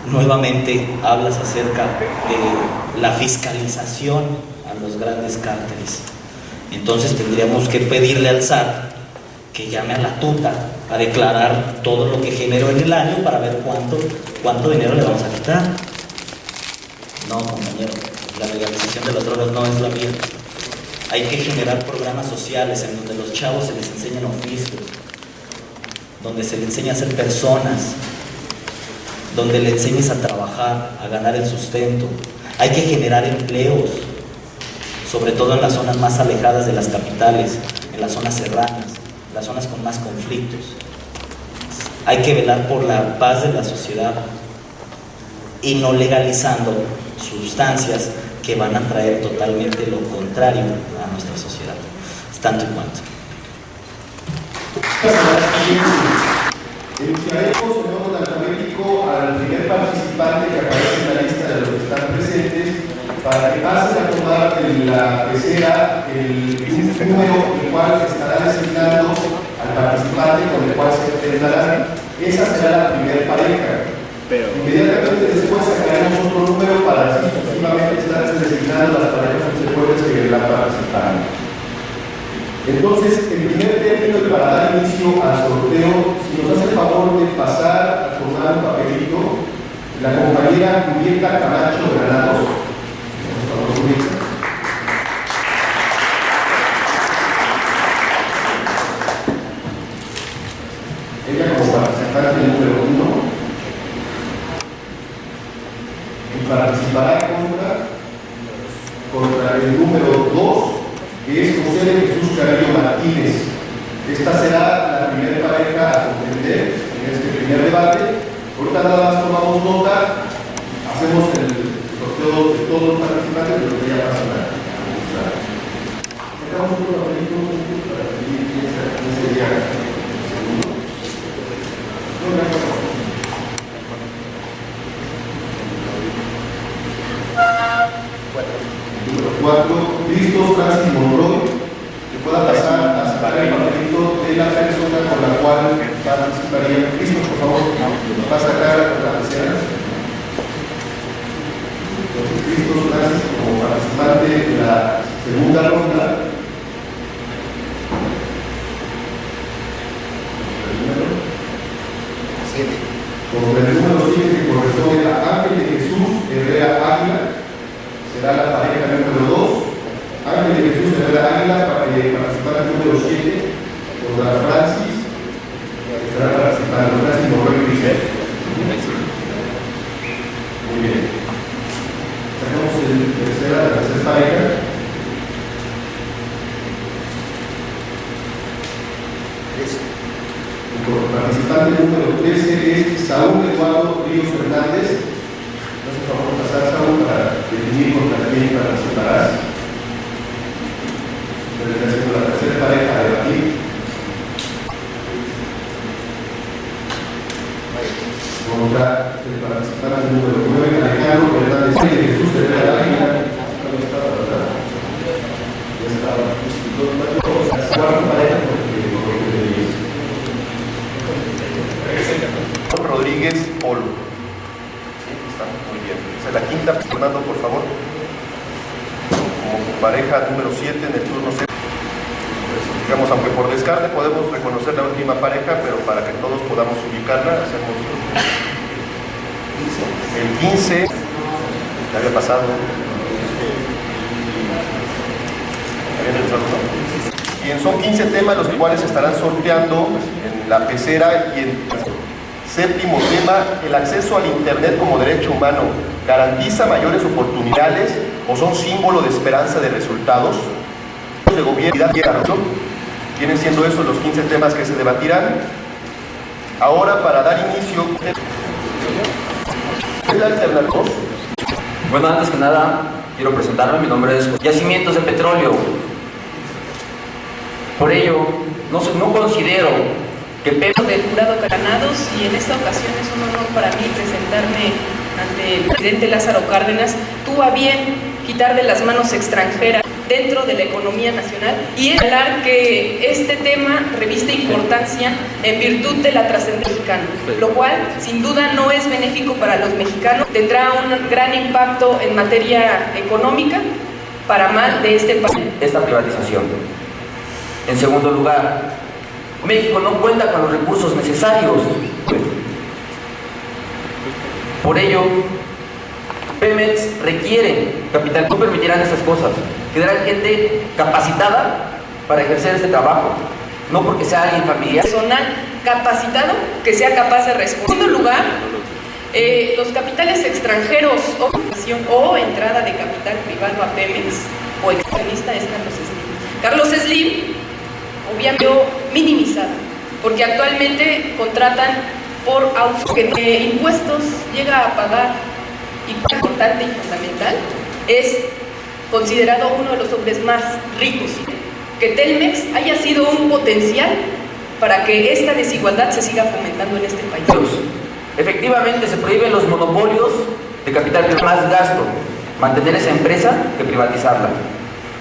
nuevamente hablas acerca de la fiscalización a los grandes cárteles. Entonces tendríamos que pedirle al SAT que llame a la tuta a declarar todo lo que generó en el año para ver cuánto dinero le vamos a quitar. No, compañero, la legalización de las drogas no es la vía. Hay que generar programas sociales en donde los chavos se les enseñan oficios, donde se les enseña a ser personas, donde le enseñes a trabajar, a ganar el sustento. Hay que generar empleos, sobre todo en las zonas más alejadas de las capitales, en las zonas serranas, las zonas con más conflictos. Hay que velar por la paz de la sociedad y no legalizando sustancias que van a traer totalmente lo contrario a nuestra sociedad. Es tanto y cuanto. Enunciaremos un orden alfabético al primer participante que aparece en la lista de los que están presentes para que pasen a tomar en la pecera el número el cual estará designando al participante con el cual se enfrentarán. Esa será la primera pareja. Inmediatamente después sacaremos otro número para así sucesivamente estar designando las parejas subsecuentes que deberán participar. Entonces, el primer término y para dar inicio al sorteo, si nos hace el favor de pasar a formar un papelito, la compañera Julieta Camacho Granados. Ella como representante número 1 y participará contra el número 2, que es José de Jesús Carrillo Martínez. Esta será la primera pareja a contender en este primer debate. Ahorita nada más tomamos nota, hacemos el sorteo de todos los participantes, pero que ya pasa nada. Sacamos un papelito para decidir quién sería el segundo. Número 4, Cristo Francis Monroy, que pueda pasar a sacar el papelito de la persona con la cual participaría. Cristo, por favor, va a sacar la tercera. Cristo Francis como participante de la segunda ronda. Con el número 7 que corresponde a Ángel de Jesús Herrera Águila, será la pareja número 2. Ángel de Jesús Herrera Águila para participar el número 7, contra Francis, que estará participando Francis Moreno Grisel. Muy bien. Sacamos la tercera pareja. El participante número 13 es Saúl Eduardo Ríos Fernández. Entonces vamos a pasar, Saúl, para definir contra quién participarás. Entonces haciendo la tercera pareja a debatir. Contra el participante número 9, Alejandro Fernández de Jesús Herrera Águila. Ya estaba. La cuarta pareja Rodríguez Polo. Sí, está muy bien. Esa es la quinta. Fernando, por favor. Como pareja número 7 en el turno 6. Digamos, aunque por descarte podemos reconocer la última pareja, pero para que todos podamos ubicarla, hacemos el 15. Ya había pasado. Bien, son 15 temas los cuales se estarán sorteando en la pecera y en... Séptimo tema, el acceso al Internet como derecho humano garantiza mayores oportunidades o son símbolo de esperanza de resultados. De gobierno y vienen siendo esos los 15 temas que se debatirán. Ahora, para dar inicio, ¿es la alternativa? Bueno, antes que nada, quiero presentarme. Mi nombre es Yacimientos de Petróleo. Por ello, no considero que del jurado Granados, y en esta ocasión es un honor para mí presentarme ante el presidente Lázaro Cárdenas. Tuvo a bien quitar de las manos extranjeras dentro de la economía nacional y hablar que este tema reviste importancia en virtud de la trascendencia mexicana, lo cual sin duda no es benéfico para los mexicanos, tendrá un gran impacto en materia económica para mal de este país. Esta privatización. En segundo lugar, México no cuenta con los recursos necesarios. Por ello, Pemex requiere capital. No permitirán estas cosas. Quedará gente capacitada para ejercer este trabajo, no porque sea alguien familiar. Personal capacitado que sea capaz de responder. En segundo lugar, los capitales extranjeros o entrada de capital privado a Pemex o accionista es Carlos Slim. Carlos Slim, obviamente minimizada, porque actualmente contratan por que impuestos llega a pagar, y importante y fundamental, es considerado uno de los hombres más ricos. Que Telmex haya sido un potencial para que esta desigualdad se siga fomentando en este país. Efectivamente se prohíben los monopolios de capital, más gasto, mantener esa empresa que privatizarla.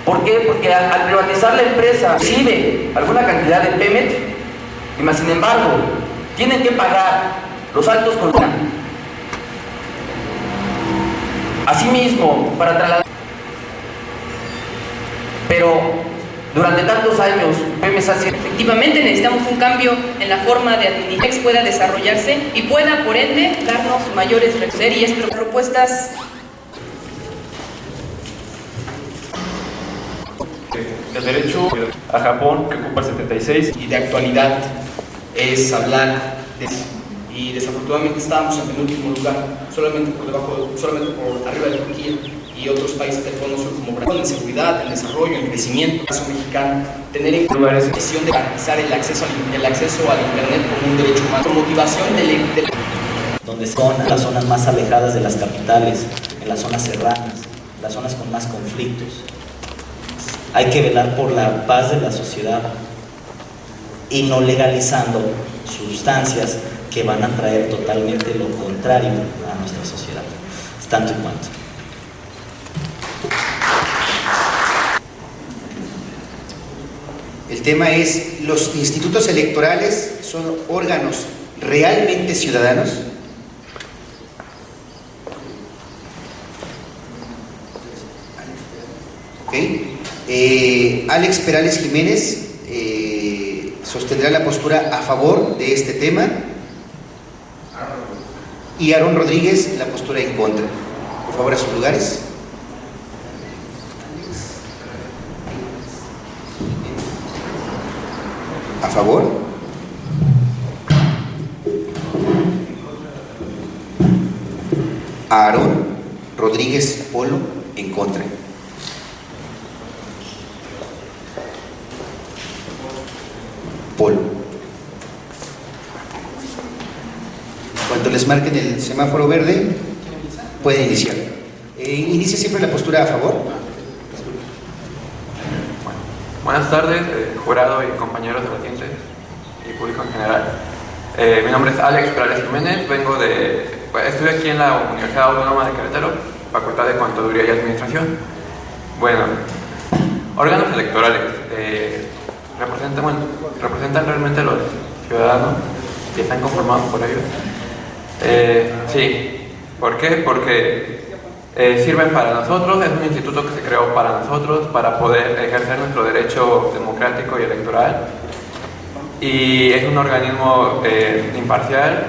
¿Por qué? Porque al privatizar la empresa recibe alguna cantidad de Pemex, y más sin embargo tienen que pagar los altos costos. Asimismo, para trasladar. Pero durante tantos años, Pemex ha sido... Efectivamente necesitamos un cambio en la forma de administrar que pueda desarrollarse y pueda, por ende, darnos mayores y propuestas. El derecho a Japón, que ocupa el 76. Y de actualidad es hablar de... Y desafortunadamente estábamos en penúltimo lugar, solamente por arriba de Turquía y otros países del Cono Sur como Brasil, en seguridad, en desarrollo, en crecimiento. El caso mexicano, tener en cuenta la decisión de garantizar el acceso al Internet como un derecho humano, con motivación donde son las zonas más alejadas de las capitales, en las zonas serranas, las zonas con más conflictos. Hay que velar por la paz de la sociedad y no legalizando sustancias que van a traer totalmente lo contrario a nuestra sociedad. Es tanto y cuanto. El tema es, ¿los institutos electorales son órganos realmente ciudadanos? Okay. Alex Perales Jiménez sostendrá la postura a favor de este tema y Aarón Rodríguez la postura en contra. Por favor, a sus lugares. ¿A favor? Aarón Rodríguez Polo en contra. Polo. Cuando les marquen el semáforo verde, pueden iniciar. Inicia siempre la postura a favor. Buenas tardes, jurado y compañeros debatientes y público en general. Mi nombre es Alex Perales Jiménez, estudio aquí en la Universidad Autónoma de Querétaro, Facultad de Contaduría y Administración. Bueno, órganos electorales representan realmente a los ciudadanos que están conformados por ellos. Sí, ¿por qué? Porque sirven para nosotros, es un instituto que se creó para nosotros, para poder ejercer nuestro derecho democrático y electoral, y es un organismo imparcial,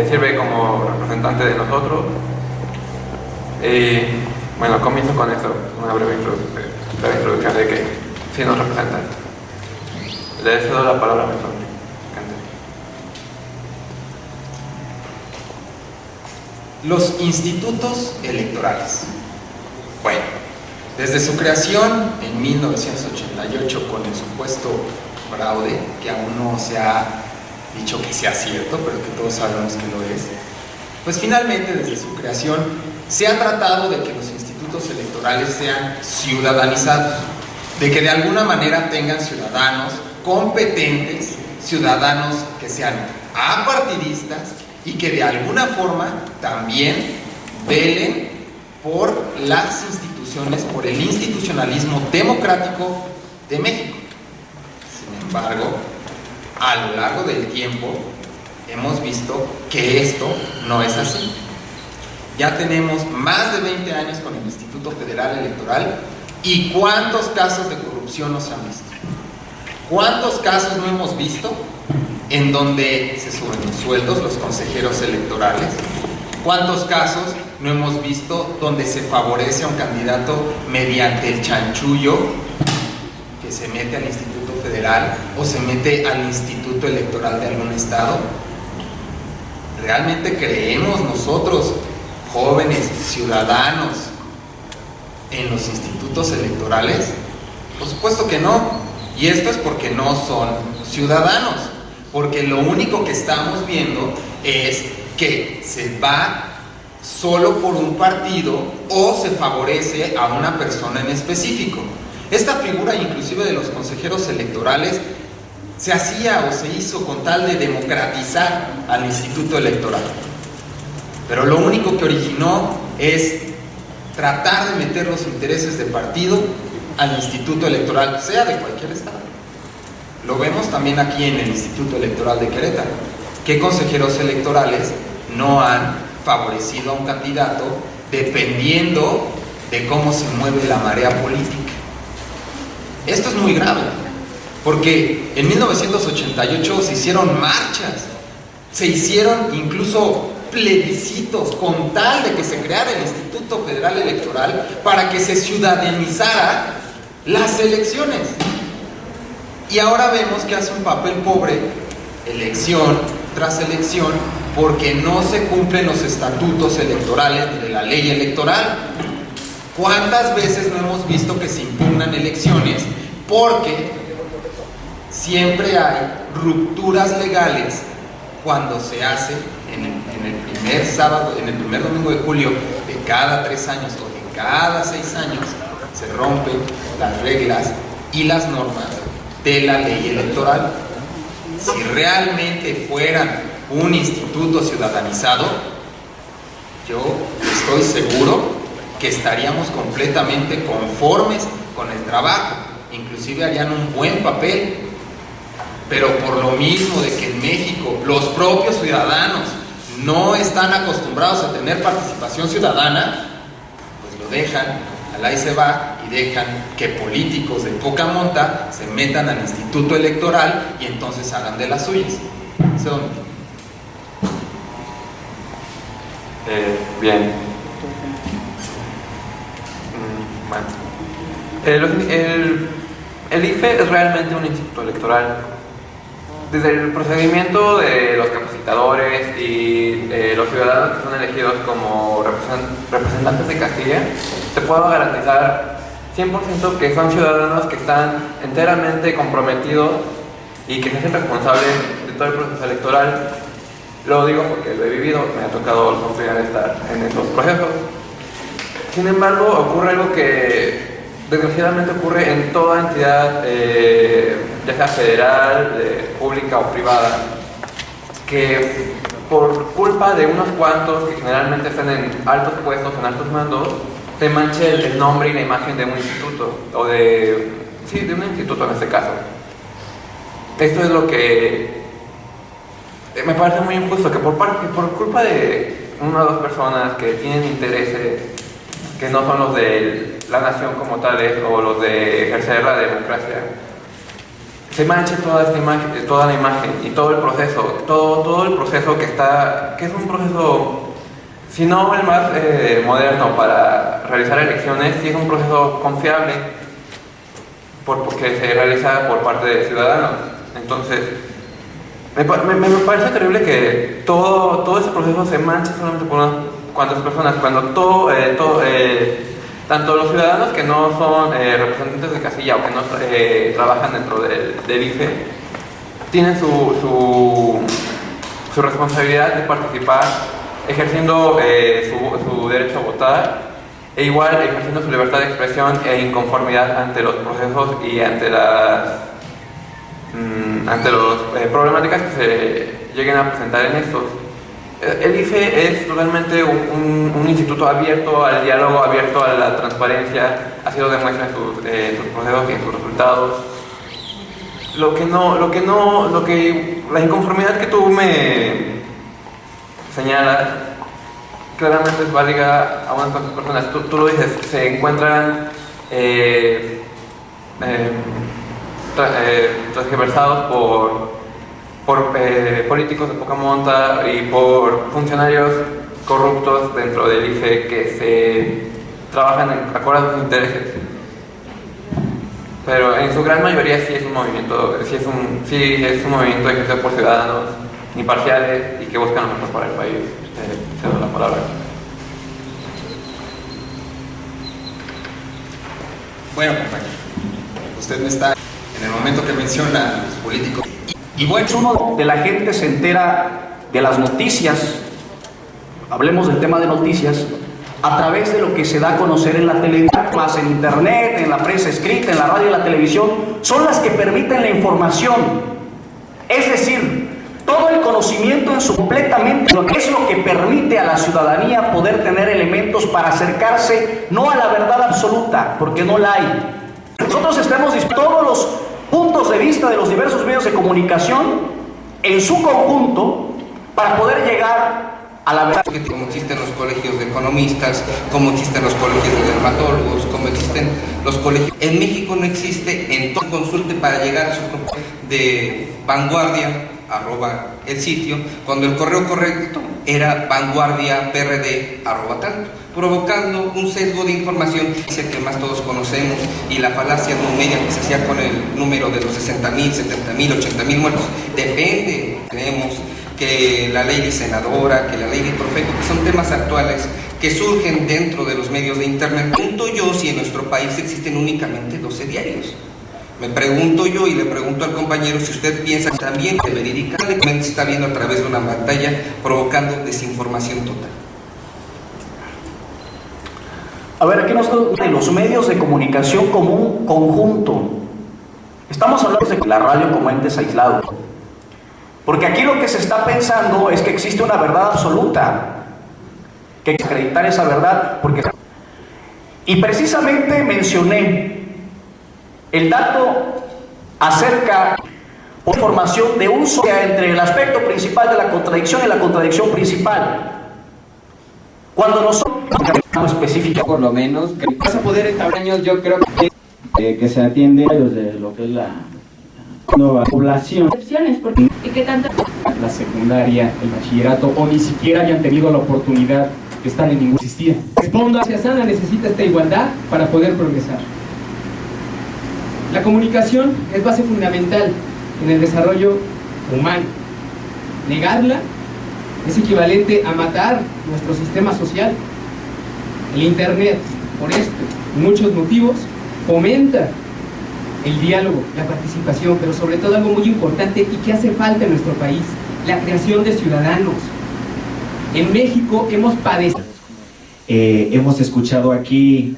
sirve como representante de nosotros. Bueno, comienzo con eso, una breve introducción de que sí nos representan. Le cedo la palabra a mi sobrino. Los institutos electorales. Bueno, desde su creación en 1988 con el supuesto fraude, que aún no se ha dicho que sea cierto, pero que todos sabemos que lo es, pues finalmente desde su creación se ha tratado de que los institutos electorales sean ciudadanizados, de que de alguna manera tengan ciudadanos competentes, ciudadanos que sean apartidistas y que de alguna forma también velen por las instituciones, por el institucionalismo democrático de México. Sin embargo, a lo largo del tiempo hemos visto que esto no es así. Ya tenemos más de 20 años con el Instituto Federal Electoral, y ¿cuántos casos de corrupción nos han visto? ¿Cuántos casos no hemos visto en donde se suben los sueldos los consejeros electorales? ¿Cuántos casos no hemos visto donde se favorece a un candidato mediante el chanchullo que se mete al Instituto Federal o se mete al Instituto Electoral de algún estado? ¿Realmente creemos nosotros, jóvenes, ciudadanos, en los institutos electorales? Por supuesto que no. Y esto es porque no son ciudadanos, porque lo único que estamos viendo es que se va solo por un partido o se favorece a una persona en específico. Esta figura inclusive de los consejeros electorales se hacía o se hizo con tal de democratizar al instituto electoral, pero lo único que originó es tratar de meter los intereses de partido al instituto electoral, sea de cualquier estado. Lo vemos también aquí en el Instituto Electoral de Querétaro. ¿Qué consejeros electorales no han favorecido a un candidato dependiendo de cómo se mueve la marea política? Esto es muy grave, porque en 1988 se hicieron marchas, se hicieron incluso plebiscitos con tal de que se creara el Instituto Federal Electoral para que se ciudadanizara las elecciones. Y ahora vemos que hace un papel pobre elección tras elección porque no se cumplen los estatutos electorales de la ley electoral. ¿Cuántas veces no hemos visto que se impugnan elecciones porque siempre hay rupturas legales cuando se hace en el primer sábado, en el primer domingo de julio de cada 3 años o de cada 6 años, se rompen las reglas y las normas de la ley electoral? Si realmente fueran un instituto ciudadanizado, yo estoy seguro que estaríamos completamente conformes con el trabajo, inclusive harían un buen papel. Pero por lo mismo de que en México los propios ciudadanos no están acostumbrados a tener participación ciudadana, pues lo dejan, al ahí se va, y dejan que políticos de poca monta se metan al instituto electoral y entonces hagan de las suyas. Bien. Bueno. El IFE es realmente un instituto electoral. Desde el procedimiento de los capacitadores y los ciudadanos que son elegidos como representantes de Castilla, te puedo garantizar 100% que son ciudadanos que están enteramente comprometidos y que se hacen responsables de todo el proceso electoral. Lo digo porque lo he vivido, me ha tocado estar en estos procesos. Sin embargo, ocurre algo que desgraciadamente ocurre en toda entidad, ya sea federal, pública o privada, que por culpa de unos cuantos que generalmente están en altos puestos, en altos mandos, se manche el nombre y la imagen de un instituto, o de un instituto en este caso. Esto es lo que me parece muy injusto, que por culpa de una o dos personas que tienen intereses que no son los de la nación como tales o los de ejercer la democracia, se manche toda esta imagen, toda la imagen y todo el proceso, todo el proceso que es un proceso, si no el más moderno para realizar elecciones, sí es un proceso confiable porque se realiza por parte de ciudadanos. Entonces, me parece terrible que todo ese proceso se manche solamente por unas cuantas personas, cuando tanto los ciudadanos que no son representantes de casilla o que no trabajan dentro del IFE tienen su responsabilidad de participar, ejerciendo su derecho a votar, e igual ejerciendo su libertad de expresión e inconformidad ante los procesos y ante las problemáticas que se lleguen a presentar en estos. El IFE es totalmente un instituto abierto al diálogo, abierto a la transparencia, así lo demuestra en sus procesos y en sus resultados. La inconformidad que tú me señalas claramente es válida a unas cuantas personas. Tú lo dices, se encuentran transversados por políticos de poca monta y por funcionarios corruptos dentro del IFE que se trabajan en acuerdo a sus intereses. Pero en su gran mayoría sí es un movimiento, ejercido por ciudadanos imparciales y que buscan lo mejor para el país. Te doy la palabra. Bueno, compañero, usted me está en el momento que menciona los políticos. Y bueno, es uno de la gente se entera de las noticias, hablemos del tema de noticias, a través de lo que se da a conocer en la televisión, más en internet, en la prensa escrita, en la radio y la televisión, son las que permiten la información. Es decir, todo el conocimiento en su completamente, lo que es lo que permite a la ciudadanía poder tener elementos para acercarse no a la verdad absoluta, porque no la hay. Nosotros estamos dispuestos todos los puntos de vista de los diversos medios de comunicación en su conjunto para poder llegar a la verdad. Como existen los colegios de economistas, como existen los colegios de dermatólogos, como existen los colegios. En México no existe, entonces consulte para llegar a su propósito de vanguardia, @ el sitio, cuando el correo correcto era vanguardiaprd, @ tanto, provocando un sesgo de información que más todos conocemos, y la falacia numérica que se hacía con el número de los 60.000, 70.000, 80.000 muertos. Depende, tenemos que la ley de senadora, que la ley de Profeco, que son temas actuales que surgen dentro de los medios de internet. Pregunto yo si en nuestro país existen únicamente 12 diarios. Me pregunto yo y le pregunto al compañero si usted piensa que también de verídica se está viendo a través de una pantalla provocando desinformación total. A ver, aquí nos de los medios de comunicación como un conjunto. Estamos hablando de la radio como entes aislados. Porque aquí lo que se está pensando es que existe una verdad absoluta, que hay que acreditar esa verdad, porque... Y precisamente mencioné el dato acerca de información de uso entre el aspecto principal de la contradicción y la contradicción principal. Cuando nosotros específica, por lo menos, que vas a poder entablar años, yo creo que se atiende desde lo que es la nueva población. ¿Y qué tanto? La secundaria, el bachillerato, o ni siquiera hayan tenido la oportunidad de estar en ningún existía. Respondo hacia sana necesita esta igualdad para poder progresar. La comunicación es base fundamental en el desarrollo humano. Negarla es equivalente a matar nuestro sistema social. El Internet, por esto y muchos motivos, fomenta el diálogo, la participación, pero sobre todo algo muy importante y que hace falta en nuestro país, la creación de ciudadanos. En México hemos padecido. Hemos escuchado aquí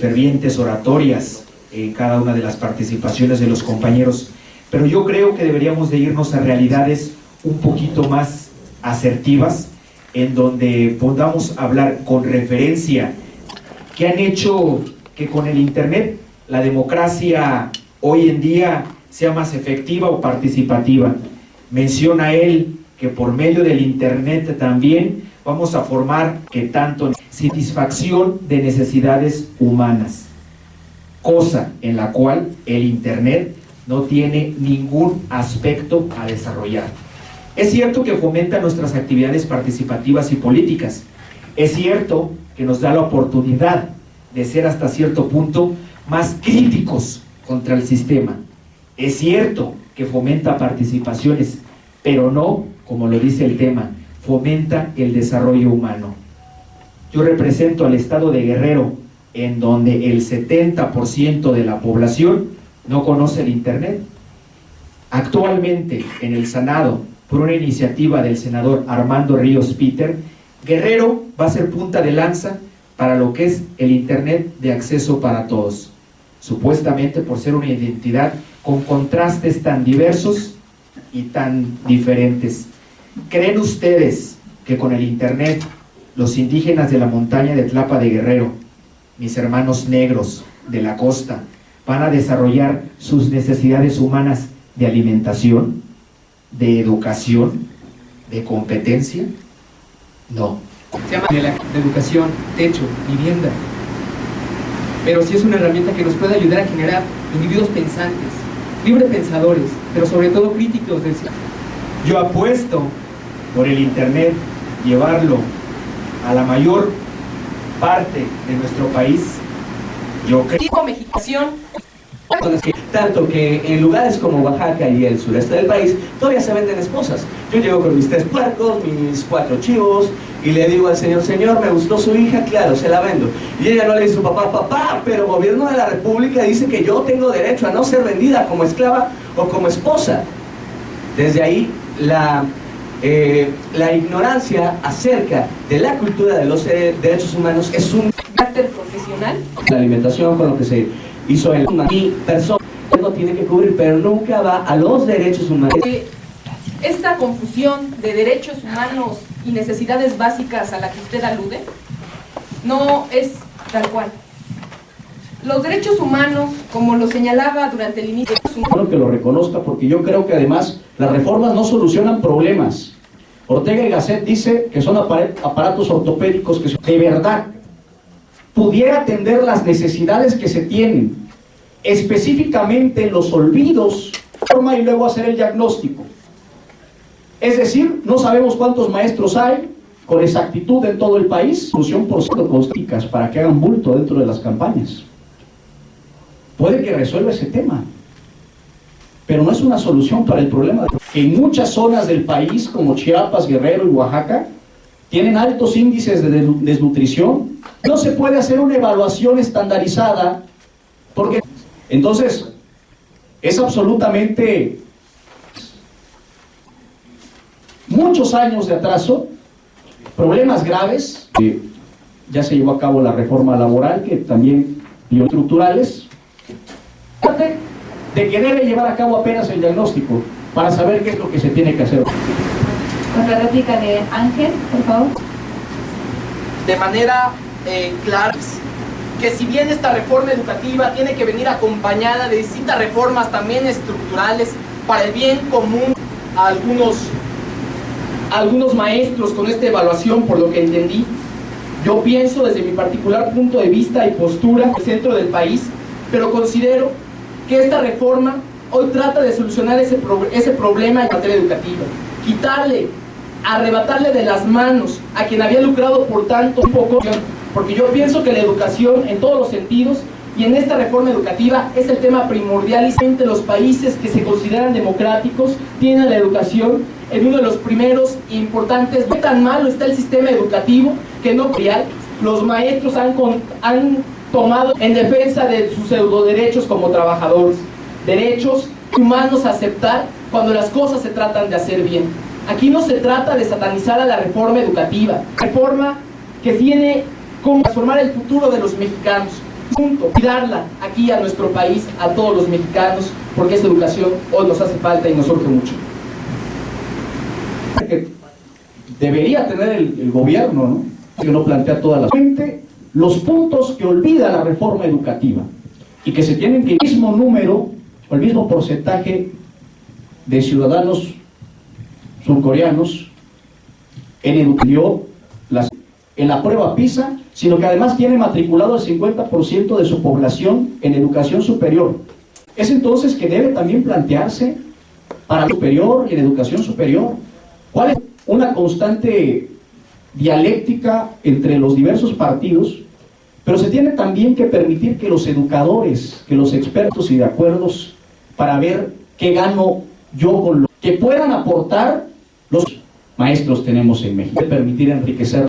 fervientes oratorias en cada una de las participaciones de los compañeros, pero yo creo que deberíamos de irnos a realidades un poquito más asertivas, en donde podamos hablar con referencia que han hecho que con el Internet la democracia hoy en día sea más efectiva o participativa. Menciona él que por medio del Internet también vamos a formar que tanto satisfacción de necesidades humanas, cosa en la cual el Internet no tiene ningún aspecto a desarrollar. Es cierto que fomenta nuestras actividades participativas y políticas. Es cierto que nos da la oportunidad de ser hasta cierto punto más críticos contra el sistema. Es cierto que fomenta participaciones, pero no, como lo dice el tema, fomenta el desarrollo humano. Yo represento al estado de Guerrero, en donde el 70% de la población no conoce el Internet. Actualmente, en el Senado, por una iniciativa del senador Armando Ríos Peter, Guerrero va a ser punta de lanza para lo que es el Internet de acceso para todos, supuestamente por ser una identidad con contrastes tan diversos y tan diferentes. ¿Creen ustedes que con el Internet los indígenas de la montaña de Tlapa de Guerrero, mis hermanos negros de la costa, van a desarrollar sus necesidades humanas de alimentación, de educación, de competencia? No. Se llama de educación, techo, vivienda. Pero sí es una herramienta que nos puede ayudar a generar individuos pensantes, libre pensadores, pero sobre todo críticos del sistema. Yo apuesto por el Internet, llevarlo a la mayor parte de nuestro país. Yo creo tanto que en lugares como Oaxaca y el sureste del país todavía se venden esposas. Yo llego con mis 3 puercos, mis 4 chivos y le digo al señor, señor, me gustó su hija, claro, se la vendo. Y ella no le dice a su papá, papá, pero el gobierno de la república dice que yo tengo derecho a no ser vendida como esclava o como esposa. Desde ahí la ignorancia acerca de la cultura de los derechos humanos es un carácter profesional. La alimentación con lo que se hizo en y personas no tiene que cubrir, pero nunca va a los derechos humanos. esta confusión de derechos humanos y necesidades básicas a la que usted alude no es tal cual. Los derechos humanos, como lo señalaba durante el inicio... Que lo reconozca, porque yo creo que además las reformas no solucionan problemas. Ortega y Gasset dice que son aparatos ortopédicos que de verdad pudiera atender las necesidades que se tienen, específicamente los olvidos, y luego hacer el diagnóstico. Es decir, no sabemos cuántos maestros hay con exactitud en todo el país, solución por costicas para que hagan bulto dentro de las campañas. Puede que resuelva ese tema, pero no es una solución para el problema. En muchas zonas del país, como Chiapas, Guerrero y Oaxaca, tienen altos índices de desnutrición. No se puede hacer una evaluación estandarizada, porque entonces es absolutamente muchos años de atraso, problemas graves. Ya se llevó a cabo la reforma laboral, que también bioestructurales, de que debe llevar a cabo apenas el diagnóstico para saber qué es lo que se tiene que hacer. Con la réplica de Ángel, por favor. De manera clara, que si bien esta reforma educativa tiene que venir acompañada de distintas reformas también estructurales para el bien común a algunos maestros con esta evaluación, por lo que entendí, yo pienso desde mi particular punto de vista y postura en el centro del país, pero considero que esta reforma hoy trata de solucionar ese problema en materia educativa, arrebatarle de las manos a quien había lucrado por tanto un poco, porque yo pienso que la educación en todos los sentidos y en esta reforma educativa es el tema primordial, y entre los países que se consideran democráticos tienen la educación en uno de los primeros importantes. No tan malo está el sistema educativo que no los maestros han tomado en defensa de sus pseudoderechos como trabajadores, derechos humanos a aceptar cuando las cosas se tratan de hacer bien. Aquí no se trata de satanizar a la reforma educativa, reforma que tiene como transformar el futuro de los mexicanos, y darla aquí a nuestro país, a todos los mexicanos, porque esa educación hoy nos hace falta y nos urge mucho. Que debería tener el gobierno, ¿no? Que no plantea todas las... Los puntos que olvida la reforma educativa y que se tienen que el mismo número o el mismo porcentaje de ciudadanos surcoreanos en educación en la prueba PISA, sino que además tiene matriculado el 50% de su población en educación superior. Es entonces que debe también plantearse para la superior y en educación superior cuál es una constante dialéctica entre los diversos partidos, pero se tiene también que permitir que los educadores, que los expertos y de acuerdos para ver qué gano yo con lo que puedan aportar los maestros tenemos en México, permitir enriquecer